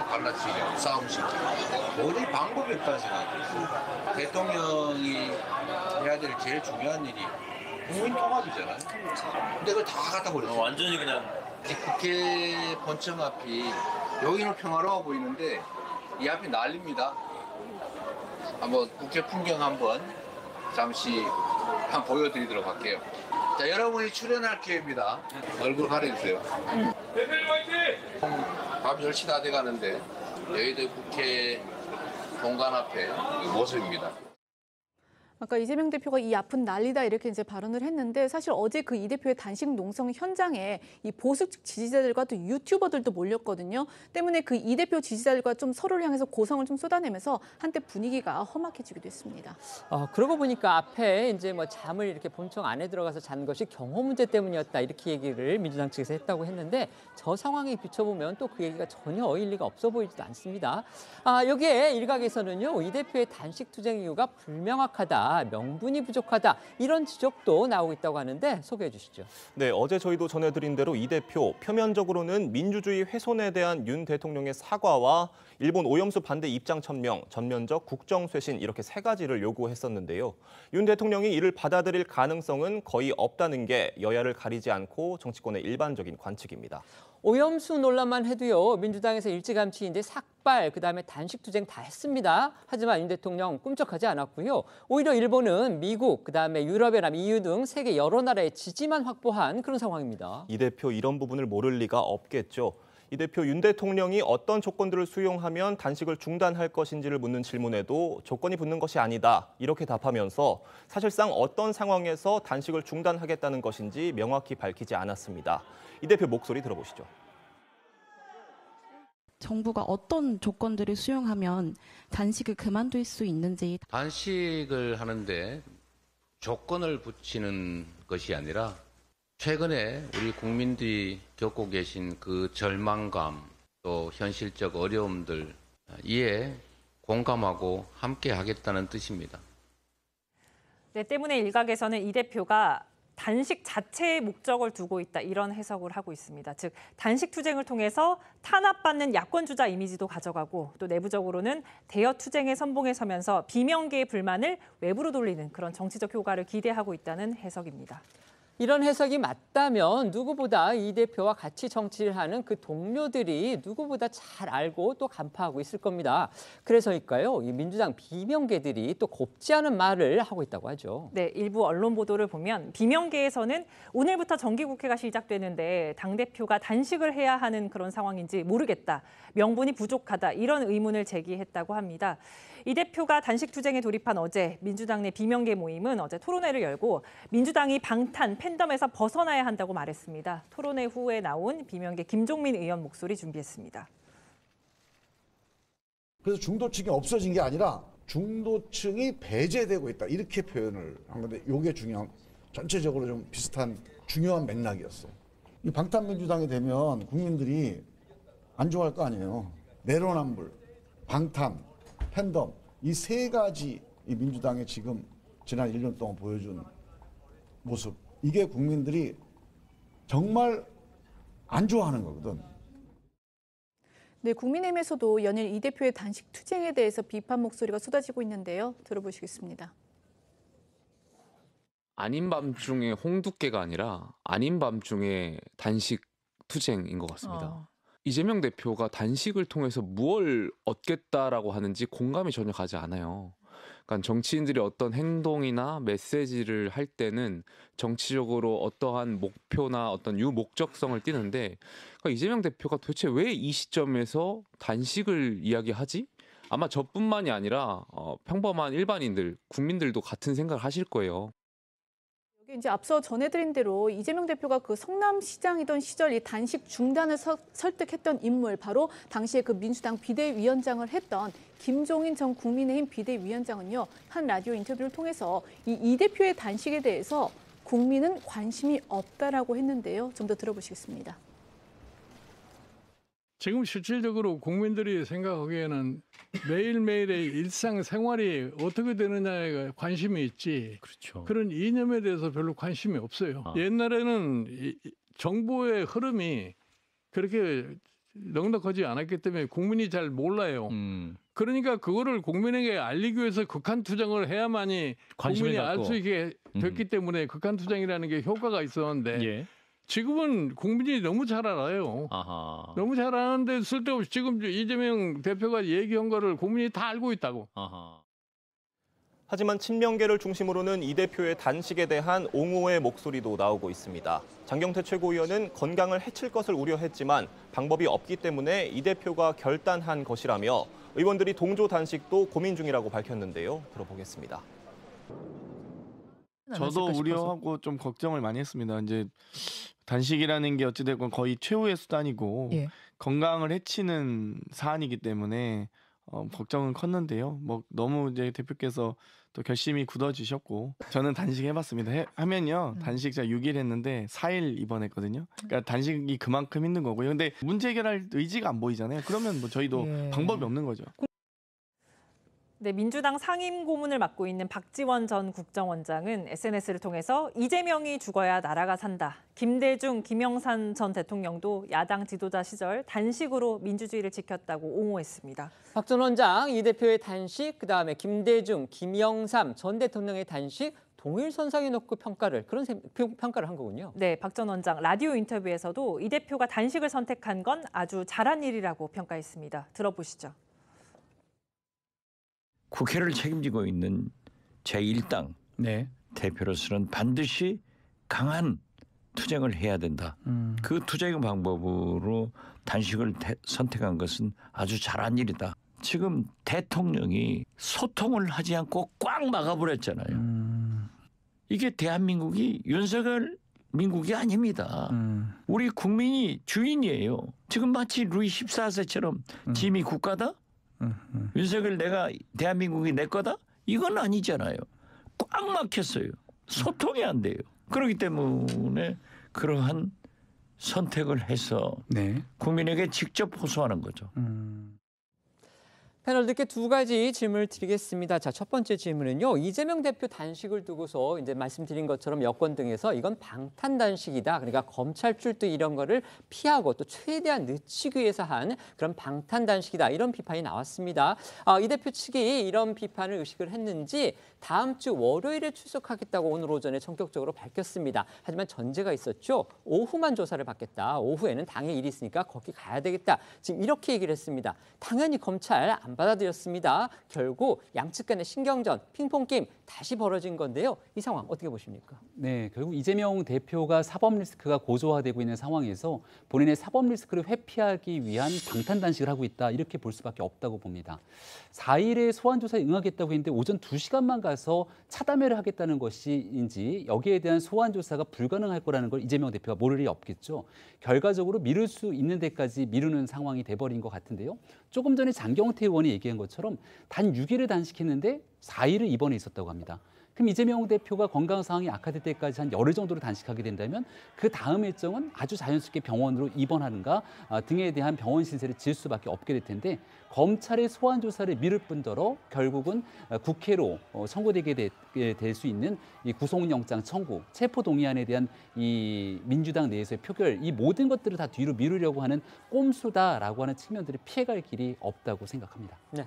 갈라치려고 싸움시키고 도저히 방법이 없다는 생각이 들었어요. 대통령이 해야 될 제일 중요한 일이 국민 통합이잖아요. 근데 그걸 다 갖다 버렸어요. 완전히 그냥 국회 본청 앞이 여기는 평화로워 보이는데 이 앞이 난립니다. 한번 국회 풍경 한번 잠시 보여드리도록 할게요. 자, 여러분이 출연할 기회입니다. 얼굴 가려주세요. 대표님 화이팅! 밤 10시 다 돼가는데 여의도 국회 본관 앞에 모습입니다. 아까 이재명 대표가 이 앞은 난리다 이렇게 이제 발언을 했는데 사실 어제 그 이 대표의 단식 농성 현장에 이 보수 측 지지자들과 또 유튜버들도 몰렸거든요. 때문에 그 이 대표 지지자들과 좀 서로를 향해서 고성을 좀 쏟아내면서 한때 분위기가 험악해지기도 했습니다. 그러고 보니까 앞에 이제 뭐 잠을 이렇게 본청 안에 들어가서 잔 것이 경호 문제 때문이었다 이렇게 얘기를 민주당 측에서 했다고 했는데 저 상황에 비춰보면 또 그 얘기가 전혀 일리가 없어 보이지도 않습니다. 여기에 일각에서는요 이 대표의 단식 투쟁 이유가 불명확하다. 명분이 부족하다 이런 지적도 나오고 있다고 하는데 소개해 주시죠. 네, 어제 저희도 전해드린 대로 이 대표 표면적으로는 민주주의 훼손에 대한 윤 대통령의 사과와 일본 오염수 반대 입장 천명, 전면적 국정 쇄신 이렇게 세 가지를 요구했었는데요. 윤 대통령이 이를 받아들일 가능성은 거의 없다는 게 여야를 가리지 않고 정치권의 일반적인 관측입니다. 오염수 논란만 해도요 민주당에서 일찌감치 이제 삭발 그다음에 단식 투쟁 다 했습니다. 하지만 윤 대통령 꿈쩍하지 않았고요. 오히려 일본은 미국 그다음에 유럽연합 EU 등 세계 여러 나라의 지지만 확보한 그런 상황입니다. 이 대표 이런 부분을 모를 리가 없겠죠. 이 대표 윤 대통령이 어떤 조건들을 수용하면 단식을 중단할 것인지를 묻는 질문에도 조건이 붙는 것이 아니다 이렇게 답하면서 사실상 어떤 상황에서 단식을 중단하겠다는 것인지 명확히 밝히지 않았습니다. 이 대표 목소리 들어보시죠. 정부가 어떤 조건들을 수용하면 단식을 그만둘 수 있는지. 단식을 하는데 조건을 붙이는 것이 아니라 최근에 우리 국민들이 겪고 계신 그 절망감 또 현실적 어려움들 이에 공감하고 함께 하겠다는 뜻입니다. 네, 때문에 일각에서는 이 대표가 단식 자체의 목적을 두고 있다 이런 해석을 하고 있습니다. 즉 단식 투쟁을 통해서 탄압받는 야권주자 이미지도 가져가고 또 내부적으로는 대여 투쟁의 선봉에 서면서 비명계의 불만을 외부로 돌리는 그런 정치적 효과를 기대하고 있다는 해석입니다. 이런 해석이 맞다면 누구보다 이 대표와 같이 정치를 하는 그 동료들이 누구보다 잘 알고 또 간파하고 있을 겁니다. 그래서일까요? 이 민주당 비명계들이 또 곱지 않은 말을 하고 있다고 하죠. 네, 일부 언론 보도를 보면 비명계에서는 오늘부터 정기국회가 시작되는데 당대표가 단식을 해야 하는 그런 상황인지 모르겠다. 명분이 부족하다. 이런 의문을 제기했다고 합니다. 이 대표가 단식 투쟁에 돌입한 어제 민주당 내 비명계 모임은 어제 토론회를 열고 민주당이 방탄, 팬덤에서 벗어나야 한다고 말했습니다. 토론회 후에 나온 비명계 김종민 의원 목소리 준비했습니다. 그래서 중도층이 없어진 게 아니라 중도층이 배제되고 있다. 이렇게 표현을 한 건데 이게 중요한, 전체적으로 좀 비슷한 중요한 맥락이었어요. 이 방탄민주당이 되면 국민들이 안 좋아할 거 아니에요. 내로남불, 방탄, 팬덤 이 세 가지 이 민주당이 지금 지난 1년 동안 보여준 모습 이게 국민들이 정말 안 좋아하는 거거든. 네, 국민의힘에서도 연일 이 대표의 단식 투쟁에 대해서 비판 목소리가 쏟아지고 있는데요. 들어보시겠습니다. 아닌 밤중에 홍두깨가 아니라 아닌 밤중에 단식 투쟁인 것 같습니다. 이재명 대표가 단식을 통해서 무엇을 얻겠다라고 하는지 공감이 전혀 가지 않아요. 그러니까 정치인들이 어떤 행동이나 메시지를 할 때는 정치적으로 어떠한 목표나 어떤 유목적성을 띠는데 그러니까 이재명 대표가 도대체 왜 이 시점에서 단식을 이야기하지? 아마 저뿐만이 아니라 평범한 일반인들, 국민들도 같은 생각을 하실 거예요. 여기 이제 앞서 전해드린 대로 이재명 대표가 그 성남시장이던 시절 이 단식 중단을 설득했던 인물, 바로 당시에 그 민주당 비대위원장을 했던 김종인 전 국민의힘 비대위원장은요, 한 라디오 인터뷰를 통해서 이 대표의 단식에 대해서 국민은 관심이 없다라고 했는데요. 좀 더 들어보시겠습니다. 지금 실질적으로 국민들이 생각하기에는 매일매일의 일상생활이 어떻게 되느냐에 관심이 있지. 그렇죠. 그런 이념에 대해서 별로 관심이 없어요. 옛날에는 정보의 흐름이 그렇게 넉넉하지 않았기 때문에 국민이 잘 몰라요. 그러니까 그거를 국민에게 알리기 위해서 극한 투쟁을 해야만이 국민이 알 수 있게 됐기 때문에 극한 투쟁이라는 게 효과가 있었는데 예. 지금은 국민이 너무 잘 알아요. 아하. 너무 잘 아는데 쓸데없이 지금 이재명 대표가 얘기한 거를 국민이 다 알고 있다고. 아하. 하지만 친명계를 중심으로는 이 대표의 단식에 대한 옹호의 목소리도 나오고 있습니다. 장경태 최고위원은 건강을 해칠 것을 우려했지만 방법이 없기 때문에 이 대표가 결단한 것이라며 의원들이 동조 단식도 고민 중이라고 밝혔는데요. 들어보겠습니다. 저도 우려하고 좀 걱정을 많이 했습니다. 이제 단식이라는 게 어찌됐건 거의 최후의 수단이고 예. 건강을 해치는 사안이기 때문에 걱정은 컸는데요. 뭐 너무 이제 대표께서 또 결심이 굳어지셨고 저는 단식 해봤습니다. 하면요 단식 제가 6일 했는데 4일 입원했거든요. 그러니까 단식이 그만큼 힘든 거고요. 근데 문제 해결할 의지가 안 보이잖아요. 그러면 뭐 저희도 방법이 없는 거죠. 네, 민주당 상임 고문을 맡고 있는 박지원 전 국정원장은 SNS를 통해서 이재명이 죽어야 나라가 산다. 김대중, 김영삼 전 대통령도 야당 지도자 시절 단식으로 민주주의를 지켰다고 옹호했습니다. 박 전 원장, 이 대표의 단식, 그다음에 김대중, 김영삼 전 대통령의 단식 동일선상에 놓고 평가를 한 거군요. 네, 박 전 원장 라디오 인터뷰에서도 이 대표가 단식을 선택한 건 아주 잘한 일이라고 평가했습니다. 들어보시죠. 국회를 책임지고 있는 제1당 대표로서는 반드시 강한 투쟁을 해야 된다. 그 투쟁의 방법으로 단식을 선택한 것은 아주 잘한 일이다. 지금 대통령이 소통을 하지 않고 꽉 막아버렸잖아요. 이게 대한민국이 윤석열 민국이 아닙니다. 우리 국민이 주인이에요. 지금 마치 루이 14세처럼 짐이 국가다? 윤석열 대한민국이 내 거다? 이건 아니잖아요. 꽉 막혔어요. 소통이 안 돼요. 그렇기 때문에 그러한 선택을 해서 국민에게 직접 호소하는 거죠. 패널들께 두 가지 질문을 드리겠습니다. 자, 첫 번째 질문은요. 이재명 대표 단식을 두고서 이제 말씀드린 것처럼 여권 등에서 이건 방탄 단식이다. 그러니까 검찰 출두 이런 거를 피하고 또 최대한 늦추기 위해서 한 그런 방탄 단식이다. 이런 비판이 나왔습니다. 이 대표 측이 이런 비판을 의식을 했는지 다음 주 월요일에 출석하겠다고 오늘 오전에 전격적으로 밝혔습니다. 하지만 전제가 있었죠. 오후만 조사를 받겠다. 오후에는 당에 일이 있으니까 거기 가야 되겠다. 지금 이렇게 얘기를 했습니다. 당연히 검찰 안 받아들였습니다. 결국 양측 간의 신경전, 핑퐁게임 다시 벌어진 건데요. 이 상황 어떻게 보십니까? 네, 결국 이재명 대표가 사법 리스크가 고조화되고 있는 상황에서 본인의 사법 리스크를 회피하기 위한 방탄 단식을 하고 있다. 이렇게 볼 수밖에 없다고 봅니다. 4일에 소환 조사에 응하겠다고 했는데 오전 2시간만 가서 차담회를 하겠다는 것인지 여기에 대한 소환 조사가 불가능할 거라는 걸 이재명 대표가 모를 리 없겠죠. 결과적으로 미룰 수 있는 데까지 미루는 상황이 돼버린 것 같은데요. 조금 전에 장경태 의원이 얘기한 것처럼 단 6일을 단식했는데 4일을 입원해 있었다고 합니다. 그럼 이재명 대표가 건강 상황이 악화될 때까지 한 열흘 정도를 단식하게 된다면 그 다음 일정은 아주 자연스럽게 병원으로 입원하는가 등에 대한 병원 신세를 질 수밖에 없게 될 텐데 검찰의 소환 조사를 미룰 뿐더러 결국은 국회로 청구되게 될 수 있는 이 구속영장 청구, 체포동의안에 대한 이 민주당 내에서의 표결, 이 모든 것들을 다 뒤로 미루려고 하는 꼼수다라고 하는 측면들을 피해갈 길이 없다고 생각합니다. 네.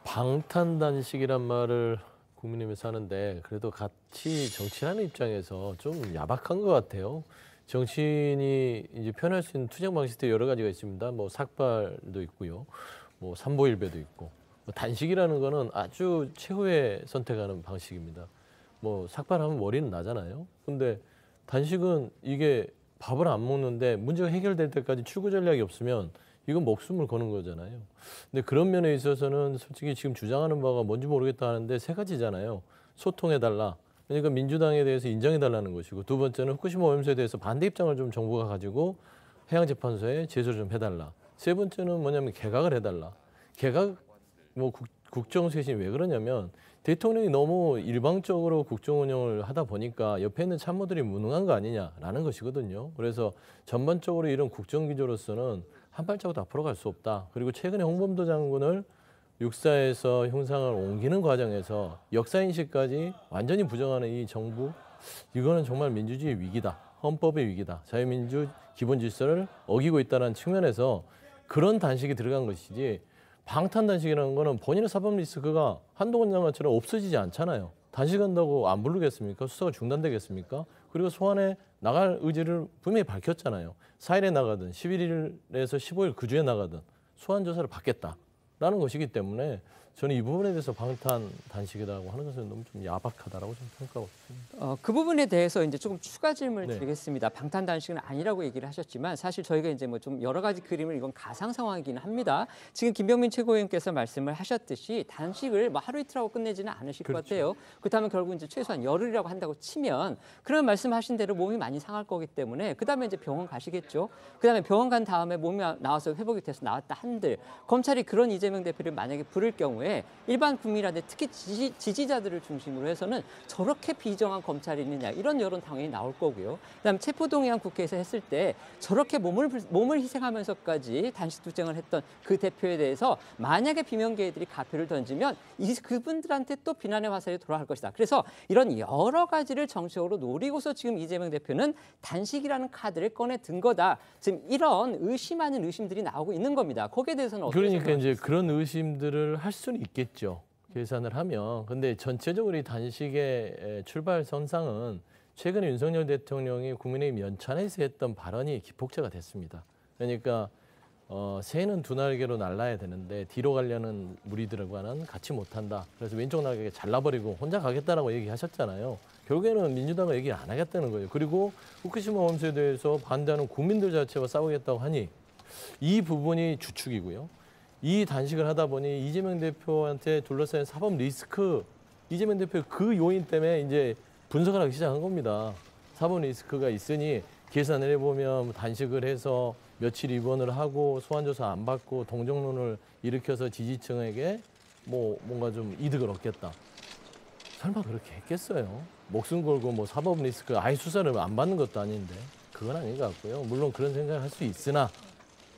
방탄단식이란 말을 국민의힘에서 하는데 그래도 같이 정치하는 입장에서 좀 야박한 것 같아요. 정치인이 이제 표현할 수 있는 투쟁 방식도 여러 가지가 있습니다. 뭐 삭발도 있고요, 뭐 삼보일배도 있고 단식이라는 거는 아주 최후의 선택하는 방식입니다. 뭐 삭발하면 머리는 나잖아요. 근데 단식은 이게 밥을 안 먹는데 문제가 해결될 때까지 출구 전략이 없으면 이건 목숨을 거는 거잖아요. 근데 그런 면에 있어서는 솔직히 지금 주장하는 바가 뭔지 모르겠다 하는데 세 가지잖아요. 소통해달라. 그러니까 민주당에 대해서 인정해달라는 것이고, 두 번째는 후쿠시마 오염수에 대해서 반대 입장을 좀 정부가 가지고 해양재판소에 제소를 좀 해달라. 세 번째는 뭐냐면 개각을 해달라. 개각, 뭐 국정쇄신이 왜 그러냐면 대통령이 너무 일방적으로 국정 운영을 하다 보니까 옆에 있는 참모들이 무능한 거 아니냐라는 것이거든요. 그래서 전반적으로 이런 국정기조로서는 한 발자국도 앞으로 갈 수 없다. 그리고 최근에 홍범도 장군을 육사에서 형상을 옮기는 과정에서 역사인식까지 완전히 부정하는 이 정부, 이거는 정말 민주주의 위기다. 헌법의 위기다. 자유민주 기본 질서를 어기고 있다는 측면에서 그런 단식이 들어간 것이지, 방탄단식이라는 거는 본인의 사법 리스크가 한동훈 장관처럼 없어지지 않잖아요. 단식한다고 안 부르겠습니까? 수사가 중단되겠습니까? 그리고 소환에 나갈 의지를 분명히 밝혔잖아요. 4일에 나가든 11일에서 15일 그 주에 나가든 소환 조사를 받겠다라는 것이기 때문에 저는 이 부분에 대해서 방탄 단식이라고 하는 것은 너무 좀 야박하다라고 좀 평가하고 있습니다. 그 부분에 대해서 이제 조금 추가 질문을 드리겠습니다. 방탄 단식은 아니라고 얘기를 하셨지만 사실 저희가 이제 뭐 좀 여러 가지 그림을, 이건 가상 상황이긴 합니다. 지금 김병민 최고위원께서 말씀을 하셨듯이 단식을 뭐 하루 이틀하고 끝내지는 않으실 것 같아요. 그렇다면 결국 이제 최소한 열흘이라고 한다고 치면, 그러면 말씀하신 대로 몸이 많이 상할 거기 때문에 그다음에 이제 병원 가시겠죠. 그다음에 병원 간 다음에 몸이 나와서 회복이 돼서 나왔다 한들 검찰이 그런 이재명 대표를 만약에 부를 경우에 일반 국민한테 특히 지지자들을 중심으로 해서는 저렇게 비정한 검찰이 있느냐, 이런 여론 당연히 나올 거고요. 그다음에 체포동의안 국회에서 했을 때 저렇게 몸을 희생하면서까지 단식 투쟁을 했던 그 대표에 대해서 만약에 비명계들이 가표를 던지면 그분들한테 또 비난의 화살이 돌아갈 것이다. 그래서 이런 여러 가지를 정치적으로 노리고서 지금 이재명 대표는 단식이라는 카드를 꺼내 든 거다. 지금 이런 의심하는 의심들이 나오고 있는 겁니다. 거기에 대해서는 어떻게 그러니까 생각하십니까? 이제 그런 의심들을 할 수는 있겠죠. 계산을 하면. 근데 전체적으로 이 단식의 출발 선상은 최근에 윤석열 대통령이 국민의힘 연찬에서 했던 발언이 기폭제가 됐습니다. 그러니까 새는 두 날개로 날아야 되는데 뒤로 가려는 무리들과는 같이 못한다. 그래서 왼쪽 날개 잘라버리고 혼자 가겠다라고 얘기하셨잖아요. 결국에는 민주당은 얘기 안 하겠다는 거예요. 그리고 후쿠시마 오염수에 대해서 반대하는 국민들 자체와 싸우겠다고 하니 이 부분이 주축이고요. 이 단식을 하다 보니 이재명 대표한테 둘러싸인 사법 리스크, 이재명 대표 그 요인 때문에 이제 분석을 하기 시작한 겁니다. 사법 리스크가 있으니 계산을 해보면 단식을 해서 며칠 입원을 하고 소환조사 안 받고 동정론을 일으켜서 지지층에게 뭔가 좀 이득을 얻겠다. 설마 그렇게 했겠어요? 목숨 걸고 뭐 사법 리스크 아예 수사를 안 받는 것도 아닌데 그건 아닌 것 같고요. 물론 그런 생각을 할 수 있으나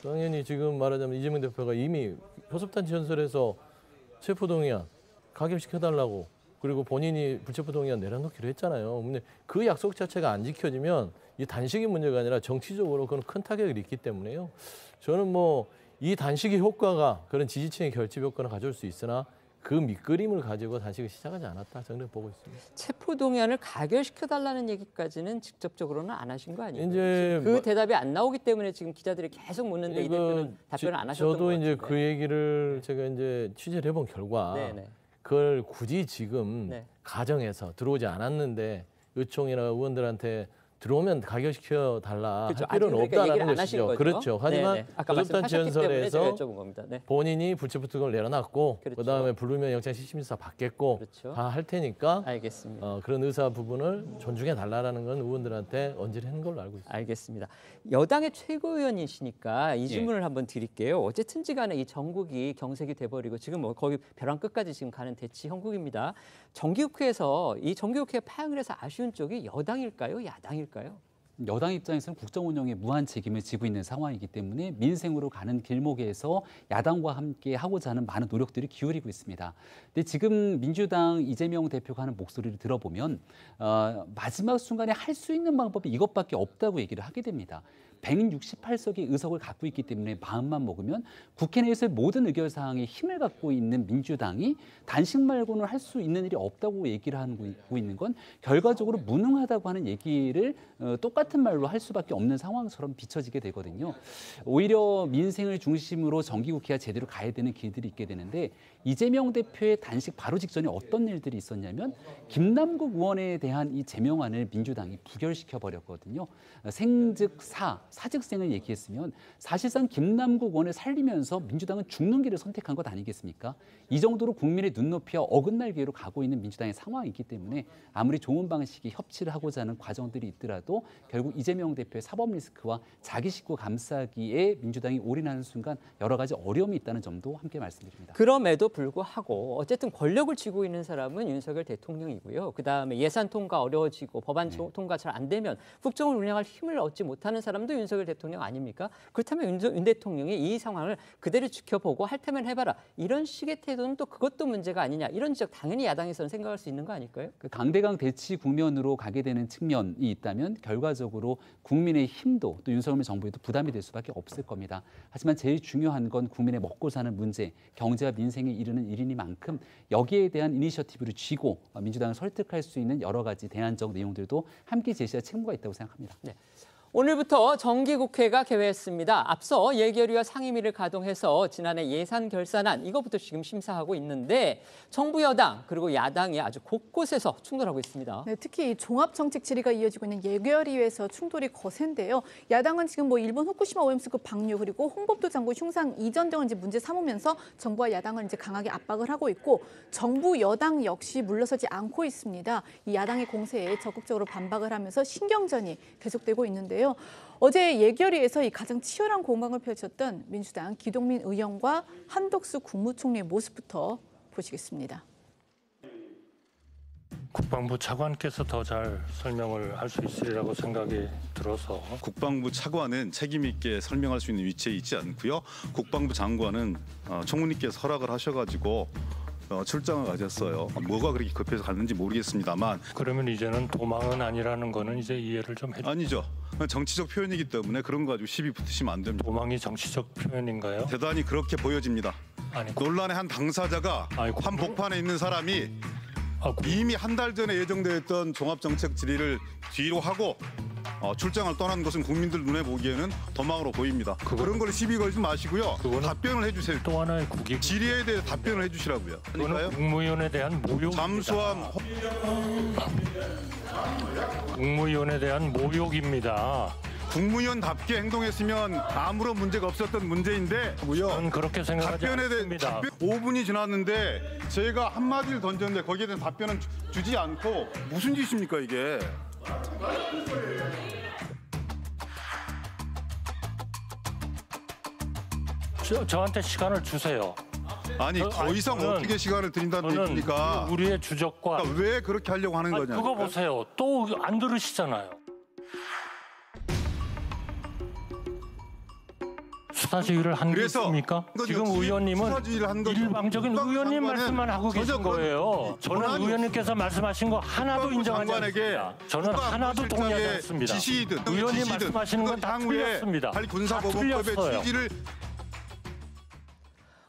당연히 지금 말하자면 이재명 대표가 이미 교섭단체 연설에서 체포동의안 가결시켜달라고, 그리고 본인이 불체포동의안 내려놓기로 했잖아요. 근데 그 약속 자체가 안 지켜지면 이 단식의 문제가 아니라 정치적으로 그건 큰 타격을 입기 때문에요. 저는 뭐 이 단식의 효과가 그런 지지층의 결집 효과는 가져올 수 있으나 그 밑그림을 가지고 단식을 시작하지 않았다, 저는 보고 있습니다. 체포동의안을 가결시켜달라는 얘기까지는 직접적으로는 안 하신 거 아니에요? 이제 그 대답이 안 나오기 때문에 지금 기자들이 계속 묻는데 이 대표는 답변을 안 하셨던 저도 것 이제 같은데. 그 얘기를 제가 이제 취재를 해본 결과 그걸 굳이 지금 가정에서 들어오지 않았는데 의총이나 의원들한테 들어오면 가결시켜 달라 그렇죠. 할 필요는 그러니까 없다라는 것이죠. 그렇죠. 하지만 교섭단체 연설에서 본인이 불체포특검을 내려놨고 그다음에 부르면 영장실심사 받겠고 다 할 테니까 알겠습니다. 그런 의사 부분을 존중해 달라라는 건 의원들한테 언지를 한 걸로 알고 있습니다. 알겠습니다. 여당의 최고위원이시니까 이 질문을 한번 드릴게요. 어쨌든지 간에 이 전국이 경색이 돼버리고 지금 뭐 거의 벼랑 끝까지 지금 가는 대치 형국입니다. 정기국회에서 이 정기국회 파행을 해서 아쉬운 쪽이 여당일까요? 야당일까요? 여당 입장에서는 국정 운영에 무한 책임을 지고 있는 상황이기 때문에 민생으로 가는 길목에서 야당과 함께 하고자 하는 많은 노력들이 기울이고 있습니다. 근데 지금 민주당 이재명 대표가 하는 목소리를 들어보면 마지막 순간에 할 수 있는 방법이 이것밖에 없다고 얘기를 하게 됩니다. 168석의 의석을 갖고 있기 때문에 마음만 먹으면 국회 내에서의 모든 의결 사항에 힘을 갖고 있는 민주당이 단식 말고는 할 수 있는 일이 없다고 얘기를 하고 있는 건 결과적으로 무능하다고 하는 얘기를 똑같은 말로 할 수밖에 없는 상황처럼 비춰지게 되거든요. 오히려 민생을 중심으로 정기국회가 제대로 가야 되는 길들이 있게 되는데 이재명 대표의 단식 바로 직전에 어떤 일들이 있었냐면 김남국 의원에 대한 이 제명안을 민주당이 부결시켜 버렸거든요. 생즉 사즉생을 얘기했으면 사실상 김남국 의원을 살리면서 민주당은 죽는 길을 선택한 것 아니겠습니까? 이 정도로 국민의 눈높이와 어긋날 기회로 가고 있는 민주당의 상황이기 때문에 아무리 좋은 방식의 협치를 하고자 하는 과정들이 있더라도 결국 이재명 대표의 사법 리스크와 자기 식구 감싸기에 민주당이 올인하는 순간 여러 가지 어려움이 있다는 점도 함께 말씀드립니다. 그럼에도 불구하고 어쨌든 권력을 쥐고 있는 사람은 윤석열 대통령이고요. 그다음에 예산 통과 어려워지고 법안 통과 잘 안 되면 국정을 운영할 힘을 얻지 못하는 사람도 윤석열 대통령 아닙니까? 그렇다면 윤 대통령이 이 상황을 그대로 지켜보고 할 테면 해봐라. 이런 식의 태도는 또 그것도 문제가 아니냐. 이런 지적 당연히 야당에서는 생각할 수 있는 거 아닐까요? 강대강 대치 국면으로 가게 되는 측면이 있다면 결과적으로 국민의 힘도 또 윤석열 정부에도 부담이 될 수밖에 없을 겁니다. 하지만 제일 중요한 건 국민의 먹고 사는 문제, 경제와 민생에 이르는 일이니만큼 여기에 대한 이니셔티브를 쥐고 민주당을 설득할 수 있는 여러 가지 대안적 내용들도 함께 제시할 책무가 있다고 생각합니다. 네. 오늘부터 정기국회가 개회했습니다. 앞서 예결위와 상임위를 가동해서 지난해 예산 결산안 이거부터 지금 심사하고 있는데 정부 여당 그리고 야당이 아주 곳곳에서 충돌하고 있습니다. 네, 특히 이 종합정책 질의가 이어지고 있는 예결위에서 충돌이 거센데요. 야당은 지금 일본 후쿠시마 오염수급 방류 그리고 홍범도 장관 흉상 이전 등을 이제 문제 삼으면서 정부와 야당을 이제 강하게 압박을 하고 있고 정부 여당 역시 물러서지 않고 있습니다. 이 야당의 공세에 적극적으로 반박을 하면서 신경전이 계속되고 있는데요. 어제 예결위에서 이 가장 치열한 공방을 펼쳤던 민주당 기동민 의원과 한덕수 국무총리의 모습부터 보시겠습니다. 국방부 차관께서 더 잘 설명을 할 수 있으리라고 생각이 들어서 국방부 차관은 책임 있게 설명할 수 있는 위치에 있지 않고요. 국방부 장관은 총리께서 허락을 하셔가지고 출장을 가셨어요. 뭐가 그렇게 급해서 갔는지 모르겠습니다만. 그러면 이제는 도망은 아니라는 거는 이제 이해를 좀 해주세요. 아니죠. 정치적 표현이기 때문에 그런 거 가지고 시비 붙으시면 안 됩니다. 도망이 정치적 표현인가요? 대단히 그렇게 보여집니다. 논란의 한 당사자가 한 복판에 있는 사람이 이미 한 달 전에 예정되어 있던 종합정책 질의를 뒤로 하고 출장을 떠난 것은 국민들 눈에 보기에는 도망으로 보입니다. 그런 걸 시비 걸지 마시고요. 답변을 해주세요. 또 하나의 국익 질의에 대해 답변을 해주시라고요. 그거는 국무위원에 대한 모욕입니다. 잠수함 국무위원에 대한 모욕입니다. 국무위원답게 행동했으면 아무런 문제가 없었던 문제인데 저는 그렇게 생각하지 않습니다. 5분이 지났는데 제가 한마디를 던졌는데 거기에 대한 답변은 주지 않고 무슨 짓입니까 이게. 저한테 시간을 주세요. 아니 더 이상 어떻게 시간을 드린다는 얘기입니까? 우리의 주적과 그러니까 왜 그렇게 하려고 하는 거냐? 그거 보세요. 또 안 들으시잖아요. 수사지휘를 한 게 있습니까? 지금 의원님은 일방적인 의원님 말씀만 하고 계신 거예요. 저는 의원님께서 말씀하신 거 하나도 인정하지 않습니다. 저는 하나도 동의하지 않습니다. 의원님 말씀하시는 건 다 틀렸습니다. 다 틀렸어요.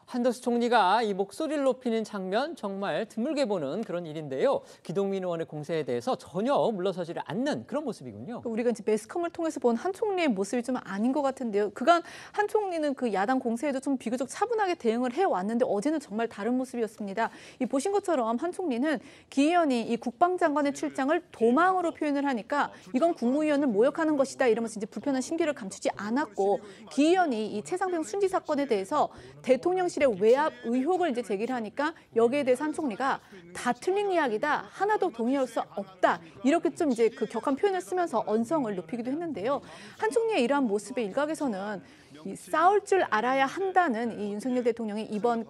한덕수 총리가 이 목소리를 높이는 장면 정말 드물게 보는 그런 일인데요. 기동민 의원의 공세에 대해서 전혀 물러서지를 않는 그런 모습이군요. 우리가 이제 매스컴을 통해서 본 한 총리의 모습이 좀 아닌 것 같은데요. 그간 한 총리는 그 야당 공세에도 좀 비교적 차분하게 대응을 해왔는데 어제는 정말 다른 모습이었습니다. 이 보신 것처럼 한 총리는 기 의원이 이 국방장관의 출장을 도망으로 표현을 하니까 이건 국무위원을 모욕하는 것이다 이러면서 이제 불편한 심기를 감추지 않았고 기 의원이 이 최상병 순지 사건에 대해서 대통령실의 외압 의혹을 이제 제기를 하니까 여기에 대해서 한 총리가 다 틀린 이야기다. 하나도 동의할 수 없다. 이렇게 좀 이제 그 격한 표현을 쓰면서 언성을 높이기도 했는데요. 한 총리의 이러한 모습에 일각에서는 이 싸울 줄 알아야 한다는 이 윤석열 대통령의 이번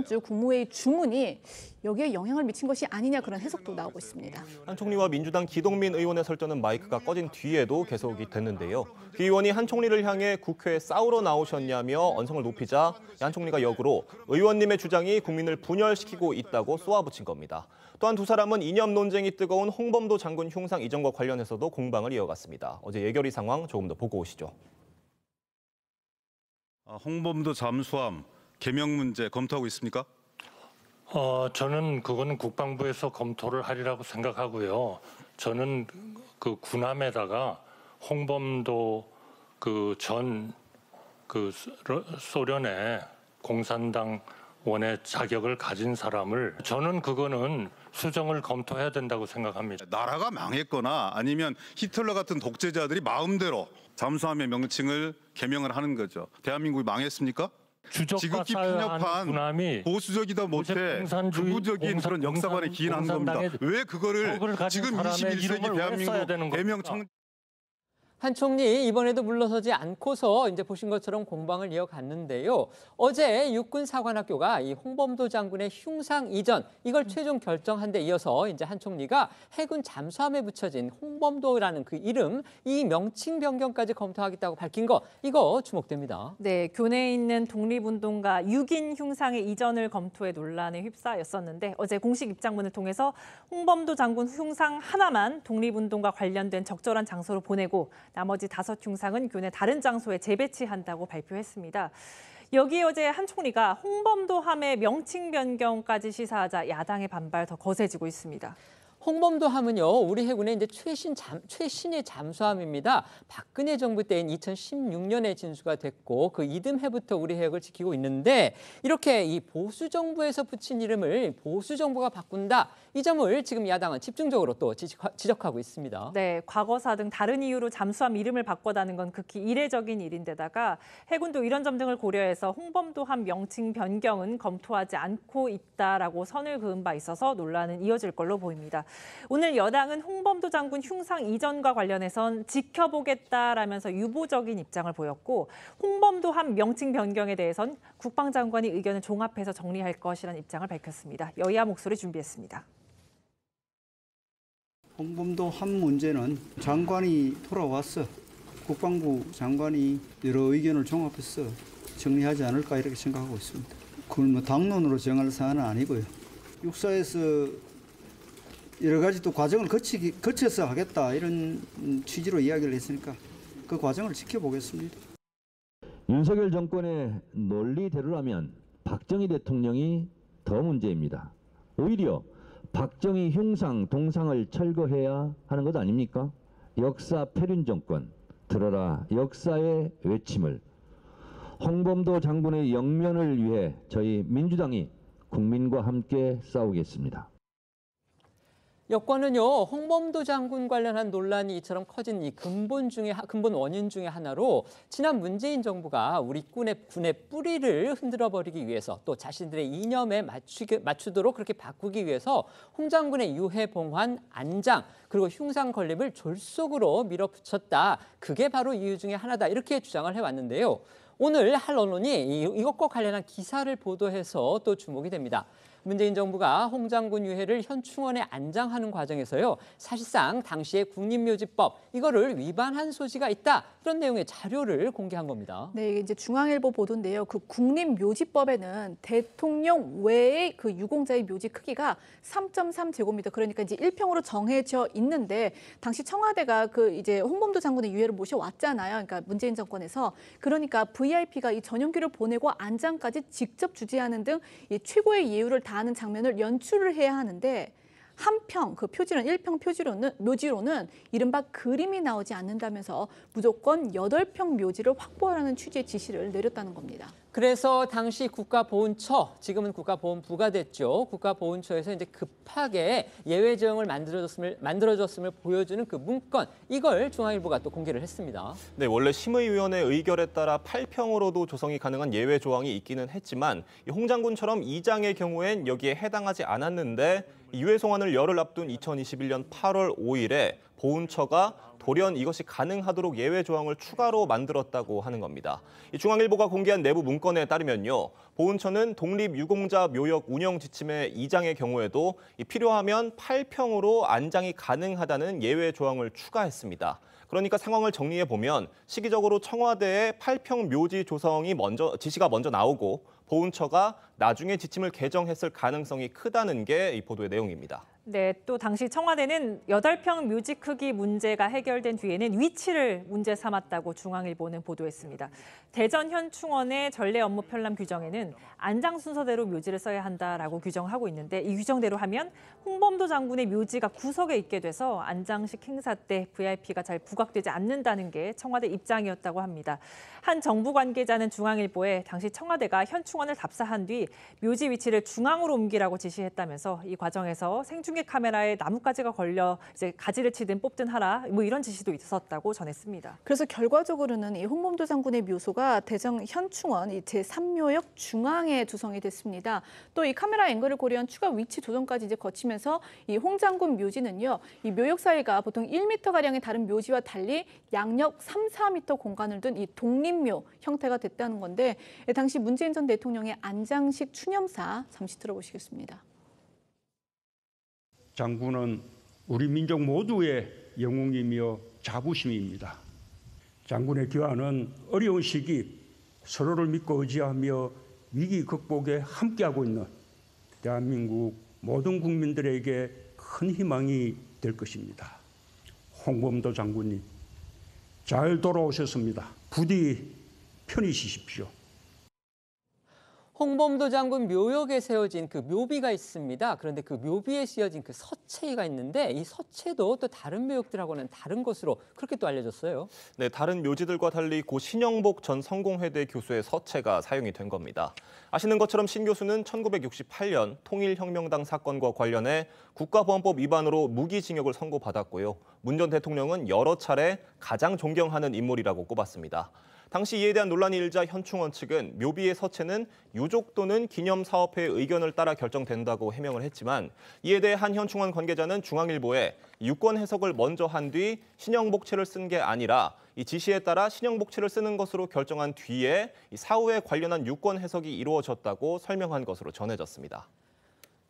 주 국무회의 주문이 여기에 영향을 미친 것이 아니냐 그런 해석도 나오고 있습니다. 한 총리와 민주당 기동민 의원의 설전은 마이크가 꺼진 뒤에도 계속이 됐는데요. 기 의원이 한 총리를 향해 국회에 싸우러 나오셨냐며 언성을 높이자 한 총리가 역으로 의원님의 주장이 국민을 분열시키고 있다고 쏘아붙인 겁니다. 또한 두 사람은 이념 논쟁이 뜨거운 홍범도 장군 흉상 이전과 관련해서도 공방을 이어갔습니다. 어제 예결위 상황 조금 더 보고 오시죠. 홍범도 잠수함 개명 문제 검토하고 있습니까? 저는 그거는 국방부에서 검토를 하리라고 생각하고요. 저는 그 군함에다가 홍범도 소련의 공산당원의 자격을 가진 사람을 저는 그거는 수정을 검토해야 된다고 생각합니다. 나라가 망했거나 아니면 히틀러 같은 독재자들이 마음대로 잠수함의 명칭을 개명을 하는 거죠. 대한민국이 망했습니까? 지극히 편협한 보수적이다 못해 극우적인 그런 역사관에 기인하는 겁니다. 왜 그거를 지금 21세기 대한민국 개명 청 한 총리 이번에도 물러서지 않고서 이제 보신 것처럼 공방을 이어갔는데요. 어제 육군사관학교가 이 홍범도 장군의 흉상 이전 이걸 최종 결정한 데 이어서 이제 한 총리가 해군 잠수함에 붙여진 홍범도라는 그 이름 이 명칭 변경까지 검토하겠다고 밝힌 거 이거 주목됩니다. 네, 교내에 있는 독립운동가 6인 흉상의 이전을 검토해 논란에 휩싸였었는데 어제 공식 입장문을 통해서 홍범도 장군 흉상 하나만 독립운동과 관련된 적절한 장소로 보내고 나머지 5 흉상은 교내 다른 장소에 재배치한다고 발표했습니다. 여기에 어제 한 총리가 홍범도 함의 명칭 변경까지 시사하자 야당의 반발 더 거세지고 있습니다. 홍범도 함은요, 우리 해군의 이제 최신의 잠수함입니다. 박근혜 정부 때인 2016년에 진수가 됐고 그 이듬해부터 우리 해역을 지키고 있는데 이렇게 이 보수 정부에서 붙인 이름을 보수 정부가 바꾼다. 이 점을 지금 야당은 집중적으로 또 지적하고 있습니다. 네, 과거사 등 다른 이유로 잠수함 이름을 바꿔다는 건 극히 이례적인 일인데다가 해군도 이런 점 등을 고려해서 홍범도 함 명칭 변경은 검토하지 않고 있다라고 선을 그은 바 있어서 논란은 이어질 걸로 보입니다. 오늘 여당은 홍범도 장군 흉상 이전과 관련해선 지켜보겠다라면서 유보적인 입장을 보였고 홍범도 함 명칭 변경에 대해선 국방장관이 의견을 종합해서 정리할 것이라는 입장을 밝혔습니다. 여야 목소리 준비했습니다. 홍범도 함 문제는 장관이 돌아왔어. 국방부 장관이 여러 의견을 종합해서 정리하지 않을까 이렇게 생각하고 있습니다. 그건 뭐 당론으로 정할 사안은 아니고요. 육사에서 여러 가지 또 과정을 거쳐서 하겠다 이런 취지로 이야기를 했으니까 그 과정을 지켜보겠습니다. 윤석열 정권의 논리대로라면 박정희 대통령이 더 문제입니다. 오히려 박정희 흉상 동상을 철거해야 하는 것 아닙니까? 역사 패륜 정권 들어라 역사의 외침을 홍범도 장군의 영면을 위해 저희 민주당이 국민과 함께 싸우겠습니다. 여권은요, 홍범도 장군 관련한 논란이 이처럼 커진 이 근본 원인 중에 하나로 지난 문재인 정부가 우리 군의 뿌리를 흔들어버리기 위해서 또 자신들의 이념에 맞추도록 그렇게 바꾸기 위해서 홍 장군의 유해 봉환, 안장 그리고 흉상 건립을 졸속으로 밀어붙였다. 그게 바로 이유 중에 하나다. 이렇게 주장을 해왔는데요. 오늘 할 언론이 이것과 관련한 기사를 보도해서 또 주목이 됩니다. 문재인 정부가 홍 장군 유해를 현 충원에 안장하는 과정에서요. 사실상 당시의 국립묘지법 이거를 위반한 소지가 있다. 그런 내용의 자료를 공개한 겁니다. 네, 이게 이제 중앙일보 보도인데요. 그 국립묘지법에는 대통령 외의 그 유공자의 묘지 크기가 3.3제곱미터 그러니까 이제 1평으로 정해져 있는데 당시 청와대가 그 이제 홍범도 장군의 유해를 모셔왔잖아요. 그러니까 문재인 정권에서 그러니까 VIP가 이 전용기를 보내고 안장까지 직접 주재하는 등 이 최고의 예우를 다하는 장면을 연출을 해야 하는데 한 평, 그 표지로는 1평 묘지로는 이른바 그림이 나오지 않는다면서 무조건 8평 묘지를 확보하라는 취지의 지시를 내렸다는 겁니다. 그래서 당시 국가보훈처, 지금은 국가보훈부가 됐죠. 국가보훈처에서 이제 급하게 예외 지형을 만들어줬음을 보여주는 그 문건, 이걸 중앙일보가 또 공개를 했습니다. 네, 원래 심의위원회 의결에 따라 8평으로도 조성이 가능한 예외 조항이 있기는 했지만 홍 장군처럼 2장의 경우엔 여기에 해당하지 않았는데 유해 송환을 열흘 앞둔 2021년 8월 5일에 보훈처가 돌연 이것이 가능하도록 예외 조항을 추가로 만들었다고 하는 겁니다. 중앙일보가 공개한 내부 문건에 따르면요. 보훈처는 독립유공자 묘역 운영 지침의 2장의 경우에도 필요하면 8평으로 안장이 가능하다는 예외 조항을 추가했습니다. 그러니까 상황을 정리해 보면 시기적으로 청와대의 8평 묘지 조성이 지시가 먼저 나오고 보훈처가 나중에 지침을 개정했을 가능성이 크다는 게 이 보도의 내용입니다. 네, 또 당시 청와대는 8평 묘지 크기 문제가 해결 해결된 뒤에는 위치를 문제 삼았다고 중앙일보는 보도했습니다. 대전 현충원의 전례 업무 편람 규정에는 안장 순서대로 묘지를 써야 한다라고 규정하고 있는데 이 규정대로 하면 홍범도 장군의 묘지가 구석에 있게 돼서 안장식 행사 때 VIP가 잘 부각되지 않는다는 게 청와대 입장이었다고 합니다. 한 정부 관계자는 중앙일보에 당시 청와대가 현충원을 답사한 뒤 묘지 위치를 중앙으로 옮기라고 지시했다면서 이 과정에서 생중계 카메라에 나뭇가지가 걸려 이제 가지를 치든 뽑든 하라 뭐 이런 지시도 있었다고 전했습니다. 그래서 결과적으로는 이 홍범도 장군의 묘소가 대전 현충원 이 제3묘역 중앙에 조성이 됐습니다. 또 이 카메라 앵글을 고려한 추가 위치 조정까지 이제 거치면서 이 홍 장군 묘지는요, 이 묘역 사이가 보통 1m 가량의 다른 묘지와 달리 양옆 3, 4m 공간을 둔 이 독립묘 형태가 됐다는 건데 당시 문재인 전 대통령의 안장식 추념사 잠시 들어보시겠습니다. 장군은 우리 민족 모두의 영웅이며 자부심입니다. 장군의 귀환은 어려운 시기 서로를 믿고 의지하며 위기 극복에 함께하고 있는 대한민국 모든 국민들에게 큰 희망이 될 것입니다. 홍범도 장군님, 잘 돌아오셨습니다. 부디 편히 쉬십시오. 홍범도 장군 묘역에 세워진 그 묘비가 있습니다. 그런데 그 묘비에 씌어진 그 서체가 있는데 이 서체도 또 다른 묘역들하고는 다른 것으로 그렇게 또 알려졌어요. 네, 다른 묘지들과 달리 고 신영복 전 성공회대 교수의 서체가 사용이 된 겁니다. 아시는 것처럼 신 교수는 1968년 통일혁명당 사건과 관련해 국가보안법 위반으로 무기징역을 선고받았고요. 문 전 대통령은 여러 차례 가장 존경하는 인물이라고 꼽았습니다. 당시 이에 대한 논란이 일자 현충원 측은 묘비의 서체는 유족 또는 기념사업회의 의견을 따라 결정된다고 해명을 했지만 이에 대해 한 현충원 관계자는 중앙일보에 유권 해석을 먼저 한 뒤 신형복체를 쓴 게 아니라 이 지시에 따라 신형복체를 쓰는 것으로 결정한 뒤에 이 사후에 관련한 유권 해석이 이루어졌다고 설명한 것으로 전해졌습니다.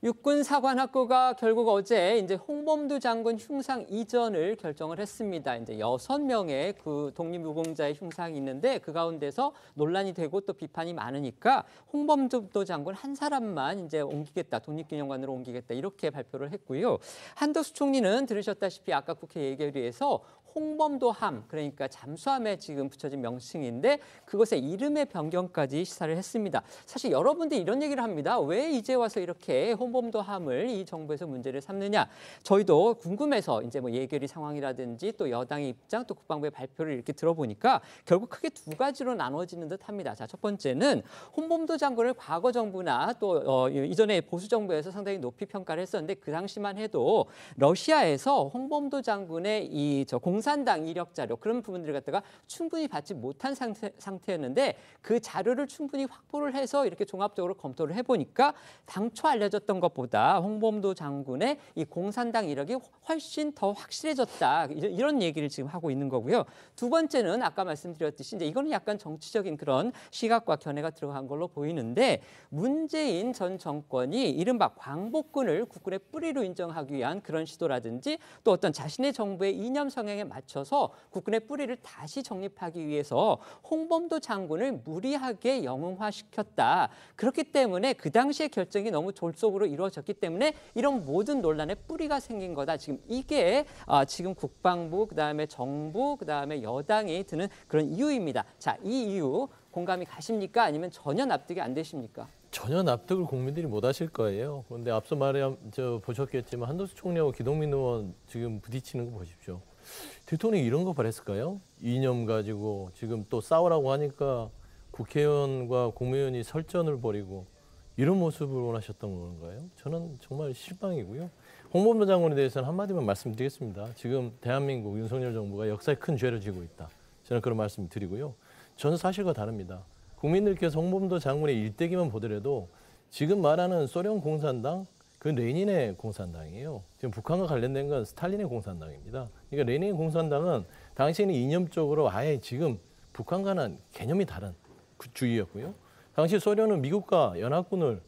육군사관학교가 결국 어제 이제 홍범도 장군 흉상 이전을 결정을 했습니다. 이제 6명의 그 독립유공자의 흉상이 있는데 그 가운데서 논란이 되고 또 비판이 많으니까 홍범도 장군 한 사람만 이제 옮기겠다, 독립기념관으로 옮기겠다 이렇게 발표를 했고요. 한덕수 총리는 들으셨다시피 아까 국회 예결위에서 홍범도함, 그러니까 잠수함에 지금 붙여진 명칭인데 그것의 이름의 변경까지 시사를 했습니다. 사실 여러분들이 이런 얘기를 합니다. 왜 이제 와서 이렇게 홍범도함을 이 정부에서 문제를 삼느냐. 저희도 궁금해서 이제 뭐 예결위 상황이라든지 또 여당의 입장 또 국방부의 발표를 이렇게 들어보니까 결국 크게 두 가지로 나눠지는 듯합니다. 자, 첫 번째는 홍범도 장군을 과거 정부나 또 이전에 보수 정부에서 상당히 높이 평가를 했었는데 그 당시만 해도 러시아에서 홍범도 장군의 이 공산당 이력 자료 그런 부분들을 갖다가 충분히 받지 못한 상태였는데 그 자료를 충분히 확보를 해서 이렇게 종합적으로 검토를 해보니까 당초 알려졌던 것보다 홍범도 장군의 이 공산당 이력이 훨씬 더 확실해졌다 이런 얘기를 지금 하고 있는 거고요. 두 번째는 아까 말씀드렸듯이 이제 이거는 약간 정치적인 그런 시각과 견해가 들어간 걸로 보이는데 문재인 전 정권이 이른바 광복군을 국군의 뿌리로 인정하기 위한 그런 시도라든지 또 어떤 자신의 정부의 이념 성향에 맞춰서 국군의 뿌리를 다시 정립하기 위해서 홍범도 장군을 무리하게 영웅화시켰다. 그렇기 때문에 그 당시의 결정이 너무 졸속으로 이루어졌기 때문에 이런 모든 논란의 뿌리가 생긴 거다. 지금 이게 지금 국방부, 그다음에 정부, 그다음에 여당이 드는 그런 이유입니다. 자, 이 이유 공감이 가십니까? 아니면 전혀 납득이 안 되십니까? 전혀 납득을 국민들이 못 하실 거예요. 그런데 앞서 보셨겠지만 한덕수 총리하고 기동민 의원 지금 부딪히는 거 보십시오. 대통령이 이런 거 바랬을까요? 이념 가지고 지금 또 싸우라고 하니까 국회의원과 국무위원이 설전을 벌이고 이런 모습을 원하셨던 건가요? 저는 정말 실망이고요. 홍범도 장군에 대해서는 한마디만 말씀드리겠습니다. 지금 대한민국 윤석열 정부가 역사에 큰 죄를 지고 있다. 저는 그런 말씀 드리고요. 저는 사실과 다릅니다. 국민들께서 홍범도 장군의 일대기만 보더라도 지금 말하는 소련 공산당, 그 레닌의 공산당이에요. 지금 북한과 관련된 건 스탈린의 공산당입니다. 그러니까 레닌의 공산당은 당시에는 이념적으로 아예 지금 북한과는 개념이 다른 주의였고요. 당시 소련은 미국과 연합군을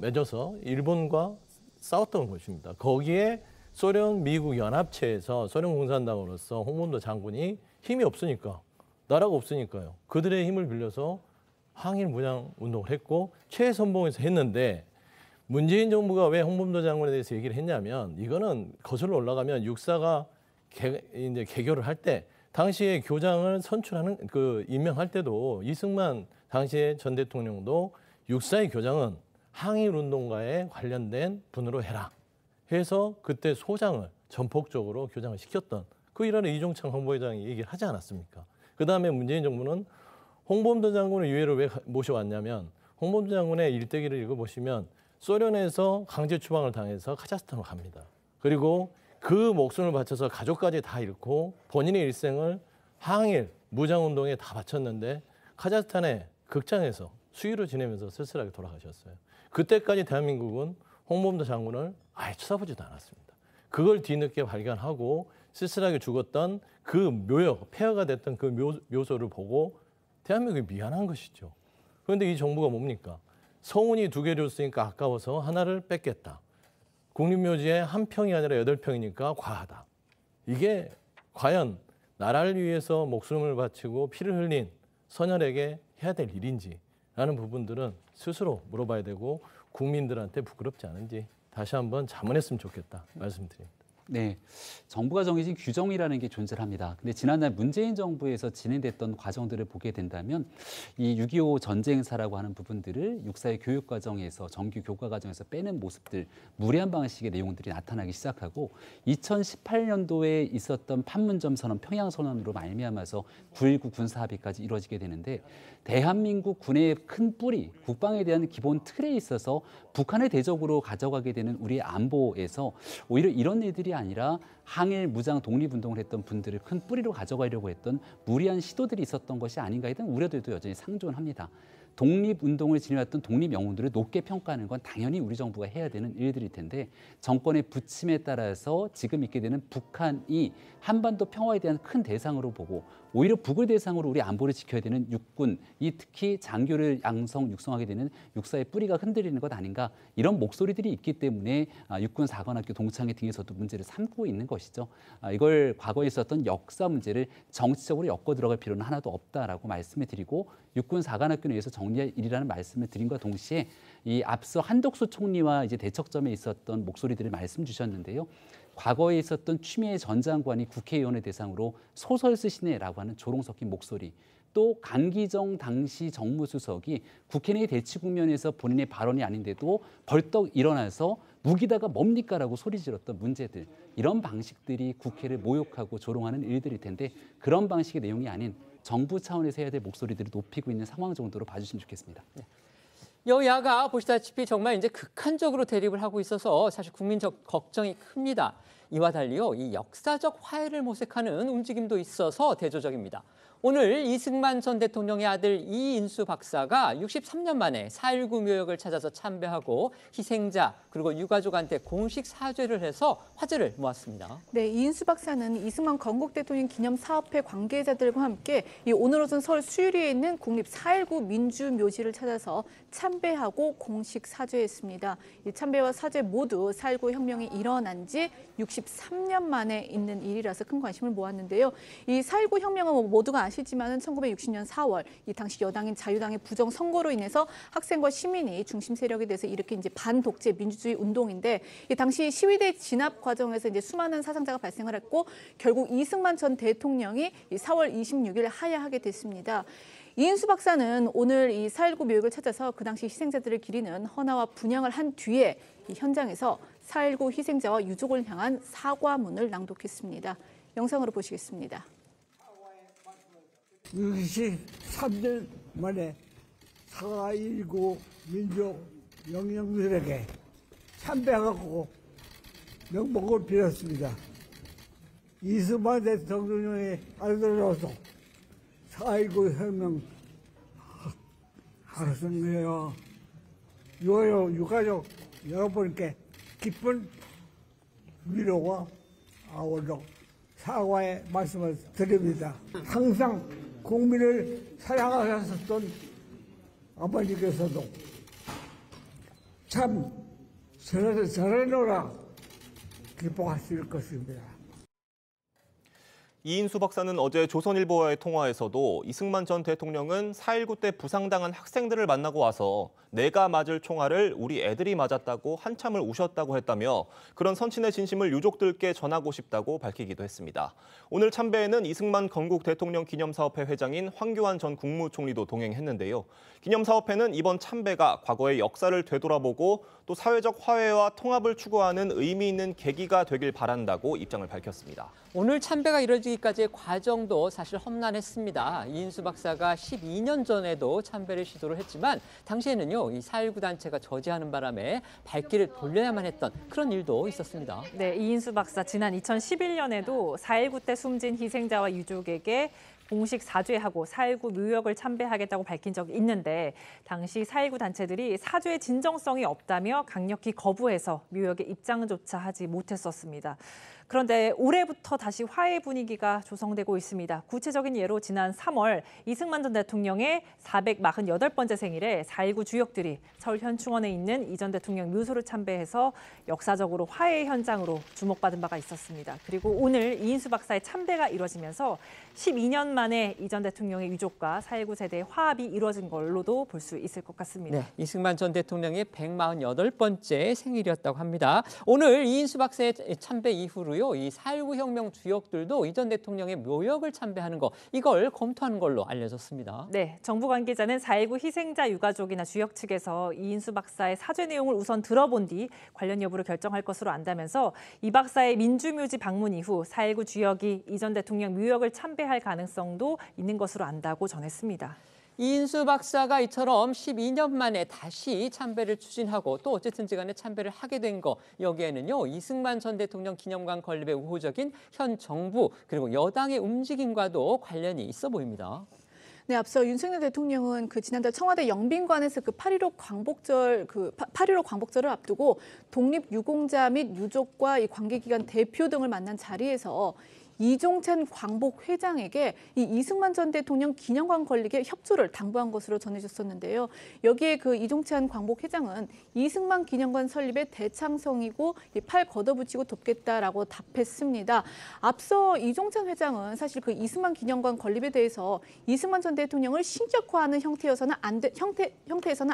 맺어서 일본과 싸웠던 것입니다. 거기에 소련, 미국 연합체에서 소련 공산당으로서 홍범도 장군이 힘이 없으니까, 나라가 없으니까요. 그들의 힘을 빌려서 항일 무장 운동을 했고 최선봉에서 했는데 문재인 정부가 왜 홍범도 장군에 대해서 얘기를 했냐면 이거는 거슬러 올라가면 육사가 이제 개교를 할 때 당시에 교장을 선출하는 임명할 때도 이승만 당시에 전 대통령도 육사의 교장은 항일 운동가에 관련된 분으로 해라 해서 그때 소장을 전폭적으로 교장을 시켰던 그 일화를 이종창 홍보회장이 얘기를 하지 않았습니까? 그다음에 문재인 정부는 홍범도 장군의 유해를 왜 모셔왔냐면 홍범도 장군의 일대기를 읽어보시면 소련에서 강제 추방을 당해서 카자흐스탄으로 갑니다. 그리고 그 목숨을 바쳐서 가족까지 다 잃고 본인의 일생을 항일 무장운동에 다 바쳤는데 카자흐스탄의 극장에서 수위로 지내면서 쓸쓸하게 돌아가셨어요. 그때까지 대한민국은 홍범도 장군을 아예 쳐다보지도 않았습니다. 그걸 뒤늦게 발견하고 쓸쓸하게 죽었던 그 묘역, 폐허가 됐던 그 묘소를 보고 대한민국이 미안한 것이죠. 그런데 이 정부가 뭡니까? 서운이 2개 줬으니까 아까워서 하나를 뺏겠다. 국립묘지에 한 평이 아니라 8평이니까 과하다. 이게 과연 나라를 위해서 목숨을 바치고 피를 흘린 선열에게 해야 될 일인지 라는 부분들은 스스로 물어봐야 되고 국민들한테 부끄럽지 않은지 다시 한번 자문했으면 좋겠다 말씀드립니다. 네, 정부가 정해진 규정이라는 게 존재합니다. 근데 지난날 문재인 정부에서 진행됐던 과정들을 보게 된다면 이 6.25 전쟁사라고 하는 부분들을 육사의 교육 과정에서 정규 교과 과정에서 빼는 모습들, 무리한 방식의 내용들이 나타나기 시작하고 2018년도에 있었던 판문점 선언, 평양 선언으로 말미암아서 9.19 군사 합의까지 이루어지게 되는데 대한민국 군의 큰 뿌리, 국방에 대한 기본 틀에 있어서 북한을 대적으로 가져가게 되는 우리의 안보에서 오히려 이런 일들이 아니라 항일 무장 독립운동을 했던 분들을 큰 뿌리로 가져가려고 했던 무리한 시도들이 있었던 것이 아닌가 했던 우려들도 여전히 상존합니다. 독립운동을 지내왔던 독립영웅들을 높게 평가하는 건 당연히 우리 정부가 해야 되는 일들일 텐데 정권의 부침에 따라서 지금 있게 되는 북한이 한반도 평화에 대한 큰 대상으로 보고 오히려 북을 대상으로 우리 안보를 지켜야 되는 육군이 특히 장교를 육성하게 되는 육사의 뿌리가 흔들리는 것 아닌가 이런 목소리들이 있기 때문에 육군 사관학교 동창회 등에서도 문제를 삼고 있는 것이죠. 이걸 과거에 있었던 역사 문제를 정치적으로 엮어 들어갈 필요는 하나도 없다라고 말씀을 드리고 육군 사관학교 내에서 정리할 일이라는 말씀을 드린과 동시에 이 앞서 한덕수 총리와 이제 대척점에 있었던 목소리들을 말씀 주셨는데요. 과거에 있었던 추미애 전 장관이 국회의원을 대상으로 소설 쓰시네라고 하는 조롱 섞인 목소리, 또 강기정 당시 정무수석이 국회 내 대치 국면에서 본인의 발언이 아닌데도 벌떡 일어나서 무기다가 뭡니까라고 소리 질렀던 문제들, 이런 방식들이 국회를 모욕하고 조롱하는 일들일 텐데 그런 방식의 내용이 아닌 정부 차원에서 해야 될 목소리들을 높이고 있는 상황 정도로 봐주시면 좋겠습니다. 네. 여야가 보시다시피 정말 이제 극한적으로 대립을 하고 있어서 사실 국민적 걱정이 큽니다. 이와 달리요, 이 역사적 화해를 모색하는 움직임도 있어서 대조적입니다. 오늘 이승만 전 대통령의 아들 이인수 박사가 63년 만에 4.19 묘역을 찾아서 참배하고 희생자 그리고 유가족한테 공식 사죄를 해서 화제를 모았습니다. 네, 이인수 박사는 이승만 건국 대통령 기념사업회 관계자들과 함께 오늘 오전 서울 수유리에 있는 국립 4.19 민주묘지를 찾아서 참배하고 공식 사죄했습니다. 이 참배와 사죄 모두 4.19 혁명이 일어난 지 63년 만에 있는 일이라서 큰 관심을 모았는데요. 이 4.19 혁명은 모두가 아시지만 1960년 4월 이 당시 여당인 자유당의 부정 선거로 인해서 학생과 시민이 중심 세력이 돼서 일으킨 이제 반독재 민주주의 운동인데 이 당시 시위대 진압 과정에서 이제 수많은 사상자가 발생을 했고 결국 이승만 전 대통령이 이 4월 26일 하야하게 됐습니다. 이인수 박사는 오늘 이 4.19 묘역을 찾아서 그 당시 희생자들을 기리는 헌화와 분향을 한 뒤에 이 현장에서 4.19 희생자와 유족을 향한 사과문을 낭독했습니다. 영상으로 보시겠습니다. 63년 만에 4.19 민족 영령들에게 참배하고 명복을 빌었습니다. 이승만 대통령의 아들로서 4.19 혁명 하승회와 유가족 여러분께 깊은 위로와 아울러 사과의 말씀을 드립니다. 항상 국민을 사랑하셨던 아버지께서도 참 저러노라 기뻐하실 것입니다. 이인수 박사는 어제 조선일보와의 통화에서도 이승만 전 대통령은 4.19 때 부상당한 학생들을 만나고 와서 내가 맞을 총알을 우리 애들이 맞았다고 한참을 우셨다고 했다며 그런 선친의 진심을 유족들께 전하고 싶다고 밝히기도 했습니다. 오늘 참배에는 이승만 건국 대통령 기념사업회 회장인 황교안 전 국무총리도 동행했는데요. 기념사업회는 이번 참배가 과거의 역사를 되돌아보고 또 사회적 화해와 통합을 추구하는 의미 있는 계기가 되길 바란다고 입장을 밝혔습니다. 오늘 참배가 이뤄지기까지의 과정도 사실 험난했습니다. 이인수 박사가 12년 전에도 참배를 시도를 했지만 당시에는요, 이 4.19 단체가 저지하는 바람에 발길을 돌려야만 했던 그런 일도 있었습니다. 네, 이인수 박사 지난 2011년에도 4.19 때 숨진 희생자와 유족에게 공식 사죄하고 4.19 묘역을 참배하겠다고 밝힌 적이 있는데 당시 4.19 단체들이 사죄의 진정성이 없다며 강력히 거부해서 묘역에 입장조차 하지 못했었습니다. 그런데 올해부터 다시 화해 분위기가 조성되고 있습니다. 구체적인 예로 지난 3월 이승만 전 대통령의 448번째 생일에 4.19 주역들이 서울 현충원에 있는 이 전 대통령 묘소를 참배해서 역사적으로 화해의 현장으로 주목받은 바가 있었습니다. 그리고 오늘 이인수 박사의 참배가 이뤄지면서 12년 만에 이 전 대통령의 유족과 4.19 세대의 화합이 이루어진 걸로도 볼 수 있을 것 같습니다. 네, 이승만 전 대통령의 148번째 생일이었다고 합니다. 오늘 이인수 박사의 참배 이후로요, 이 4.19 혁명 주역들도 이 전 대통령의 묘역을 참배하는 거, 이걸 검토하는 걸로 알려졌습니다. 네, 정부 관계자는 4.19 희생자 유가족이나 주역 측에서 이인수 박사의 사죄 내용을 우선 들어본 뒤 관련 여부를 결정할 것으로 안다면서 이 박사의 민주묘지 방문 이후 4.19 주역이 이 전 대통령 묘역을 참배할 가능성도 있는 것으로 안다고 전했습니다. 이인수 박사가 이처럼 12년 만에 다시 참배를 추진하고 또 어쨌든지 간에 참배를 하게 된 거, 여기에는요, 이승만 전 대통령 기념관 건립에 우호적인 현 정부 그리고 여당의 움직임과도 관련이 있어 보입니다. 네, 앞서 윤석열 대통령은 지난달 청와대 영빈관에서 8.15 광복절을 앞두고 독립유공자 및 유족과 이 관계기관 대표 등을 만난 자리에서 이종찬 광복 회장에게 이 이승만 전 대통령 기념관 건립에 협조를 당부한 것으로 전해졌었는데요. 여기에 이종찬 광복 회장은 이승만 기념관 설립의 대창성이고 팔 걷어붙이고 돕겠다라고 답했습니다. 앞서 이종찬 회장은 사실 이승만 기념관 건립에 대해서 이승만 전 대통령을 신격화하는 형태에서는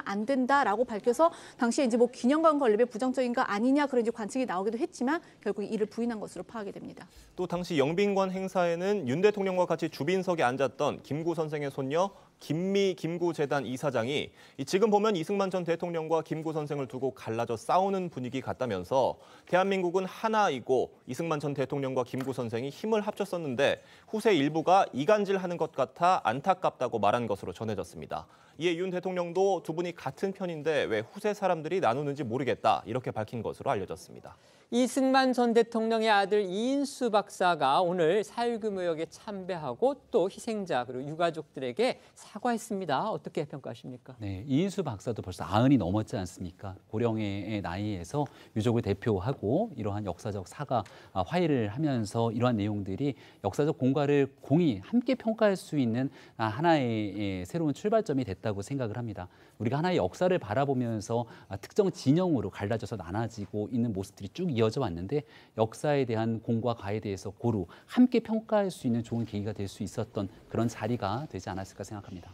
안 된다라고 밝혀서 당시에 이제 기념관 건립에 부정적인 거 아니냐 그런 관측이 나오기도 했지만 결국 이를 부인한 것으로 파악이 됩니다. 또 당시 영빈관 행사에는 윤 대통령과 같이 주빈석에 앉았던 김구 선생의 손녀 김미 김구재단 이사장이 지금 보면 이승만 전 대통령과 김구 선생을 두고 갈라져 싸우는 분위기 같다면서 대한민국은 하나이고 이승만 전 대통령과 김구 선생이 힘을 합쳤었는데 후세 일부가 이간질하는 것 같아 안타깝다고 말한 것으로 전해졌습니다. 이에 윤 대통령도 두 분이 같은 편인데 왜 후세 사람들이 나누는지 모르겠다 이렇게 밝힌 것으로 알려졌습니다. 이승만 전 대통령의 아들 이인수 박사가 오늘 4.19 묘역에 참배하고 또 희생자 그리고 유가족들에게 사과했습니다. 어떻게 평가하십니까? 네, 이인수 박사도 벌써 90이 넘었지 않습니까? 고령의 나이에서 유족을 대표하고 이러한 역사적 사과, 화해를 하면서 이러한 내용들이 역사적 공과를 공히 함께 평가할 수 있는 하나의 새로운 출발점이 됐다고 생각을 합니다. 우리가 하나의 역사를 바라보면서 특정 진영으로 갈라져서 나눠지고 있는 모습들이 쭉 이어져 왔는데 역사에 대한 공과 과에 대해서 고루 함께 평가할 수 있는 좋은 계기가 될 수 있었던 그런 자리가 되지 않았을까 생각합니다.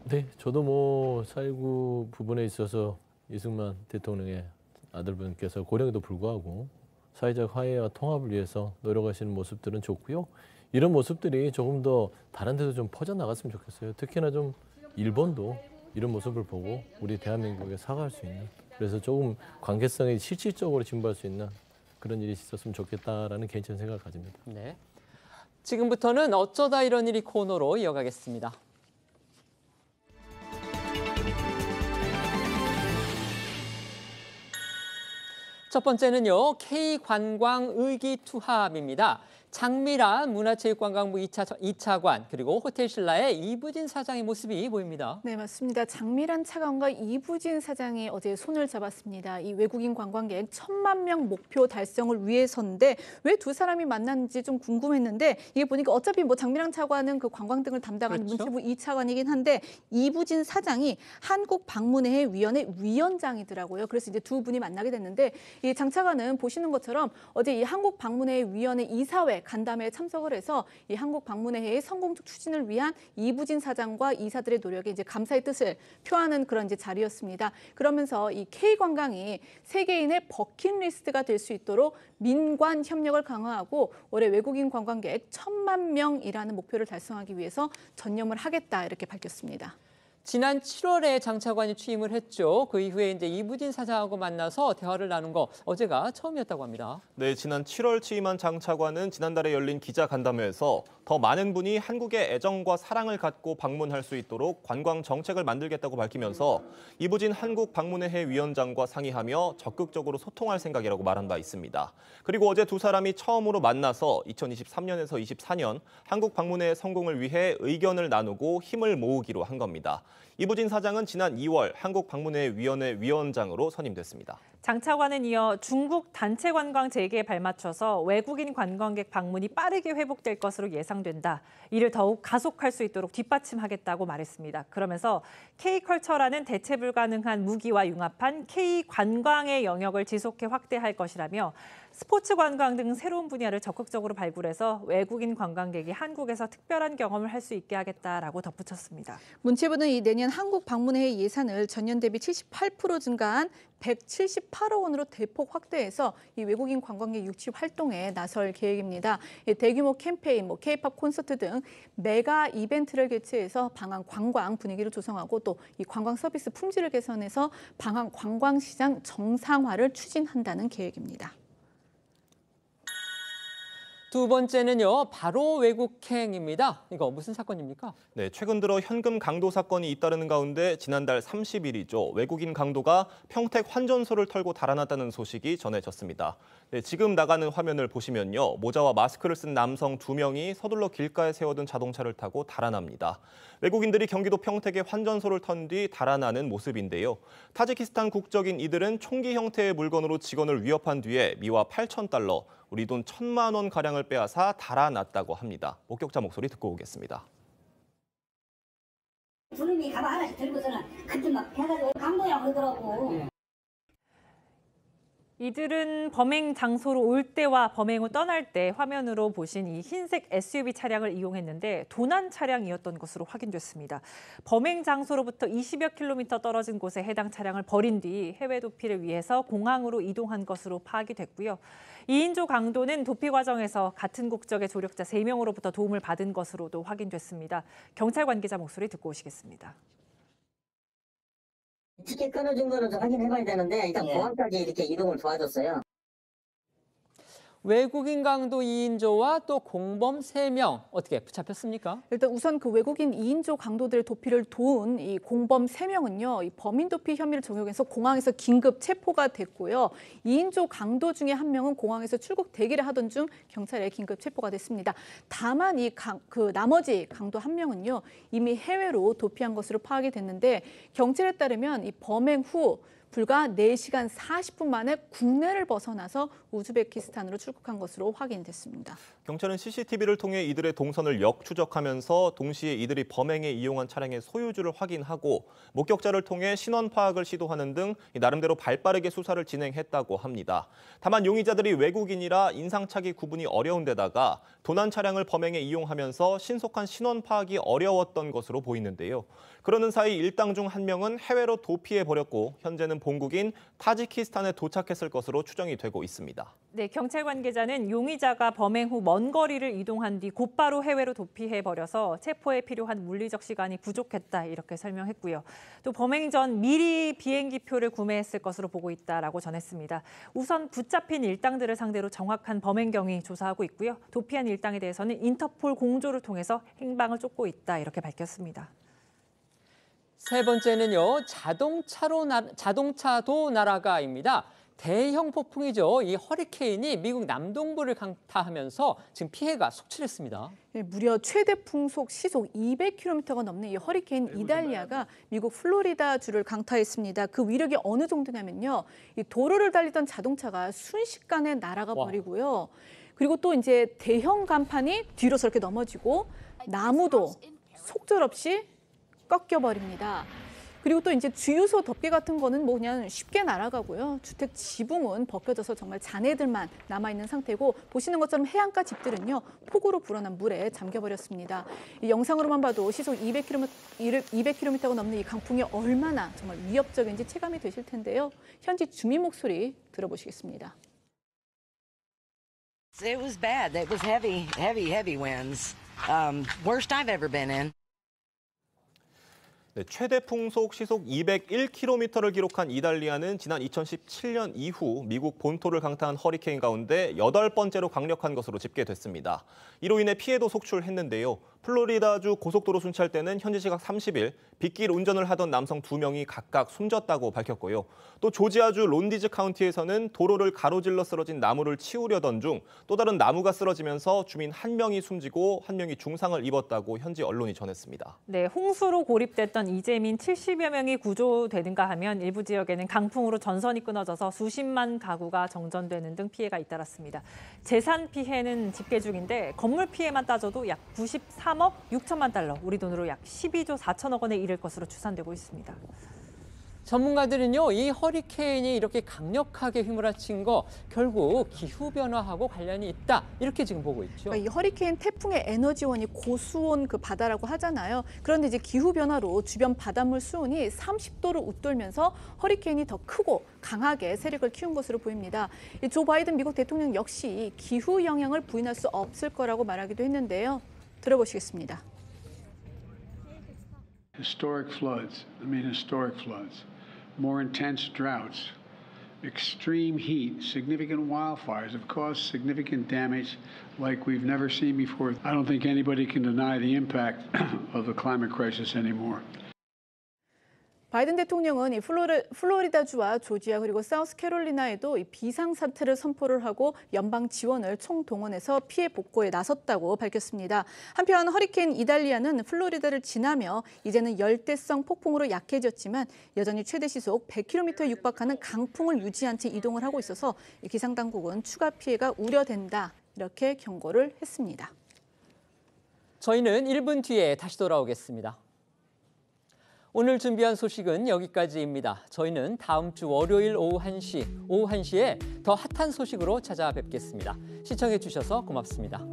네, 저도 4.19 부분에 있어서 이승만 대통령의 아들분께서 고령에도 불구하고 사회적 화해와 통합을 위해서 노력하시는 모습들은 좋고요. 이런 모습들이 조금 더 다른 데도 좀 퍼져나갔으면 좋겠어요. 특히나 좀 일본도 이런 모습을 보고 우리 대한민국에 사과할 수 있는, 그래서 조금 관계성이 실질적으로 진보할 수 있는 그런 일이 있었으면 좋겠다라는 개인적인 생각을 가집니다. 네, 지금부터는 어쩌다 이런 일이 코너로 이어가겠습니다. 첫 번째는요, K관광 의기투합입니다. 장미란 문화체육관광부 2차관 그리고 호텔신라의 이부진 사장의 모습이 보입니다. 네, 맞습니다. 장미란 차관과 이부진 사장이 어제 손을 잡았습니다. 이 외국인 관광객 1,000만 명 목표 달성을 위해서인데 왜 두 사람이 만났는지 좀 궁금했는데 이게 보니까 어차피 장미란 차관은 관광 등을 담당하는 문체부 2차관이긴 한데 이부진 사장이 한국방문회 위원회 위원장이더라고요. 그래서 이제 두 분이 만나게 됐는데 이 장 차관은 보시는 것처럼 어제 이 한국방문회 위원회 이사회 간담회에 참석을 해서 이 한국 방문회의 성공적 추진을 위한 이부진 사장과 이사들의 노력에 이제 감사의 뜻을 표하는 그런 이제 자리였습니다. 그러면서 이 K 관광이 세계인의 버킷리스트가 될 수 있도록 민관 협력을 강화하고 올해 외국인 관광객 1,000만 명이라는 목표를 달성하기 위해서 전념을 하겠다 이렇게 밝혔습니다. 지난 7월에 장차관이 취임을 했죠. 그 이후에 이제 이부진 사장하고 만나서 대화를 나눈 거 어제가 처음이었다고 합니다. 네, 지난 7월 취임한 장차관은 지난달에 열린 기자 간담회에서 더 많은 분이 한국에 애정과 사랑을 갖고 방문할 수 있도록 관광 정책을 만들겠다고 밝히면서 이부진 한국 방문회 위원장과 상의하며 적극적으로 소통할 생각이라고 말한 바 있습니다. 그리고 어제 두 사람이 처음으로 만나서 2023년에서 24년 한국 방문회 성공을 위해 의견을 나누고 힘을 모으기로 한 겁니다. 이부진 사장은 지난 2월 한국방문회위원회 위원장으로 선임됐습니다. 장차관은 이어 중국 단체 관광 재개에 발맞춰서 외국인 관광객 방문이 빠르게 회복될 것으로 예상된다. 이를 더욱 가속할 수 있도록 뒷받침하겠다고 말했습니다. 그러면서 K컬처라는 대체 불가능한 무기와 융합한 K관광의 영역을 지속해 확대할 것이라며 스포츠 관광 등 새로운 분야를 적극적으로 발굴해서 외국인 관광객이 한국에서 특별한 경험을 할 수 있게 하겠다라고 덧붙였습니다. 문체부는 이 내년 한국 방문회 예산을 전년 대비 78% 증가한 178억 원으로 대폭 확대해서 이 외국인 관광객 유치 활동에 나설 계획입니다. 대규모 캠페인, K-팝 콘서트 등 메가 이벤트를 개최해서 방한 관광 분위기를 조성하고 또 이 관광 서비스 품질을 개선해서 방한 관광 시장 정상화를 추진한다는 계획입니다. 두 번째는요, 바로 외국행입니다. 이거 무슨 사건입니까? 네, 최근 들어 현금 강도 사건이 잇따르는 가운데 지난달 30일이죠. 외국인 강도가 평택 환전소를 털고 달아났다는 소식이 전해졌습니다. 네, 지금 나가는 화면을 보시면요, 모자와 마스크를 쓴 남성 2명이 서둘러 길가에 세워둔 자동차를 타고 달아납니다. 외국인들이 경기도 평택의 환전소를 턴 뒤 달아나는 모습인데요. 타지키스탄 국적인 이들은 총기 형태의 물건으로 직원을 위협한 뒤에 미화 8,000달러, 우리 돈 1,000만 원 가량을 빼앗아 달아났다고 합니다. 목격자 목소리 듣고 오겠습니다. 두 놈이 가방 하나씩 들고서는 그때 막 해가지고 강도라고 그러더라고. 이들은 범행 장소로 올 때와 범행 후 떠날 때 화면으로 보신 이 흰색 SUV 차량을 이용했는데 도난 차량이었던 것으로 확인됐습니다. 범행 장소로부터 20여 킬로미터 떨어진 곳에 해당 차량을 버린 뒤 해외 도피를 위해서 공항으로 이동한 것으로 파악이 됐고요. 2인조 강도는 도피 과정에서 같은 국적의 조력자 3명으로부터 도움을 받은 것으로도 확인됐습니다. 경찰 관계자 목소리 듣고 오시겠습니다. 티켓 끊어준 거는 좀 확인해봐야 되는데 일단 공항까지 이렇게 이동을 도와줬어요. 외국인 강도 2인조와 또 공범 3명 어떻게 붙잡혔습니까? 일단 우선 그 외국인 2인조 강도들의 도피를 도운 이 공범 3명은요. 이 범인 도피 혐의를 적용해서 공항에서 긴급 체포가 됐고요. 2인조 강도 중에 한 명은 공항에서 출국 대기를 하던 중 경찰에 긴급 체포가 됐습니다. 다만 나머지 강도 한 명은요. 이미 해외로 도피한 것으로 파악이 됐는데 경찰에 따르면 이 범행 후 불과 4시간 40분 만에 국내를 벗어나서 우즈베키스탄으로 출국한 것으로 확인됐습니다. 경찰은 CCTV를 통해 이들의 동선을 역추적하면서 동시에 이들이 범행에 이용한 차량의 소유주를 확인하고 목격자를 통해 신원 파악을 시도하는 등 나름대로 발빠르게 수사를 진행했다고 합니다. 다만 용의자들이 외국인이라 인상착의 구분이 어려운 데다가 도난 차량을 범행에 이용하면서 신속한 신원 파악이 어려웠던 것으로 보이는데요. 그러는 사이 일당 중 한 명은 해외로 도피해버렸고 현재는 본국인 타지키스탄에 도착했을 것으로 추정이 되고 있습니다. 네, 경찰 관계자는 용의자가 범행 후 먼 거리를 이동한 뒤 곧바로 해외로 도피해버려서 체포에 필요한 물리적 시간이 부족했다 이렇게 설명했고요. 또 범행 전 미리 비행기표를 구매했을 것으로 보고 있다라고 전했습니다. 우선 붙잡힌 일당들을 상대로 정확한 범행 경위 조사하고 있고요. 도피한 일당에 대해서는 인터폴 공조를 통해서 행방을 쫓고 있다 이렇게 밝혔습니다. 세 번째는요, 자동차도 날아가입니다. 대형 폭풍이죠. 이 허리케인이 미국 남동부를 강타하면서 지금 피해가 속출했습니다. 네, 무려 최대 풍속 시속 200km가 넘는 이 허리케인 이달리아가 미국 플로리다 주를 강타했습니다. 그 위력이 어느 정도냐면요, 이 도로를 달리던 자동차가 순식간에 날아가 버리고요. 그리고 또 이제 대형 간판이 뒤로 저렇게 넘어지고 나무도 속절없이 꺾여버립니다. 그리고 또 이제 주유소 덮개 같은 거는 뭐 그냥 쉽게 날아가고요. 주택 지붕은 벗겨져서 정말 잔해들만 남아있는 상태고 보시는 것처럼 해안가 집들은요. 폭우로 불어난 물에 잠겨버렸습니다. 이 영상으로만 봐도 시속 200km가 넘는 이 강풍이 얼마나 정말 위협적인지 체감이 되실 텐데요. 현지 주민 목소리 들어보시겠습니다. It was bad. It was heavy winds. Worst I've ever been in. 네, 최대 풍속 시속 201km를 기록한 이달리아는 지난 2017년 이후 미국 본토를 강타한 허리케인 가운데 8번째로 강력한 것으로 집계됐습니다. 이로 인해 피해도 속출했는데요. 플로리다주 고속도로 순찰대는 현지 시각 30일 빗길 운전을 하던 남성 2명이 각각 숨졌다고 밝혔고요. 또 조지아주 론디즈 카운티에서는 도로를 가로질러 쓰러진 나무를 치우려던 중 또 다른 나무가 쓰러지면서 주민 1명이 숨지고 1명이 중상을 입었다고 현지 언론이 전했습니다. 네, 홍수로 고립됐던 이재민 70여 명이 구조되는가 하면 일부 지역에는 강풍으로 전선이 끊어져서 수십만 가구가 정전되는 등 피해가 잇따랐습니다. 재산 피해는 집계 중인데 건물 피해만 따져도 약 93억 6천만 달러, 우리 돈으로 약 12조 4천억 원에 이를 것으로 추산되고 있습니다. 전문가들은요, 이 허리케인이 이렇게 강력하게 휘몰아친 거 결국 기후변화하고 관련이 있다, 이렇게 지금 보고 있죠. 그러니까 이 허리케인 태풍의 에너지원이 고수온 그 바다라고 하잖아요. 그런데 이제 기후변화로 주변 바닷물 수온이 30도를 웃돌면서 허리케인이 더 크고 강하게 세력을 키운 것으로 보입니다. 조 바이든 미국 대통령 역시 기후 영향을 부인할 수 없을 거라고 말하기도 했는데요. 들어보시겠습니다. Historic floods, historic floods, more intense droughts, extreme heat, significant wildfires have caused significant damage like we've never seen before. I don't think anybody can deny the impact of the climate crisis anymore. 바이든 대통령은 이 플로리다주와 조지아 그리고 사우스캐롤리나에도 이 비상사태를 선포를 하고 연방 지원을 총동원해서 피해 복구에 나섰다고 밝혔습니다. 한편 허리케인 이달리아는 플로리다를 지나며 이제는 열대성 폭풍으로 약해졌지만 여전히 최대 시속 100km에 육박하는 강풍을 유지한 채 이동을 하고 있어서 기상당국은 추가 피해가 우려된다, 이렇게 경고를 했습니다. 저희는 1분 뒤에 다시 돌아오겠습니다. 오늘 준비한 소식은 여기까지입니다. 저희는 다음 주 월요일 오후 1시에 더 핫한 소식으로 찾아뵙겠습니다. 시청해 주셔서 고맙습니다.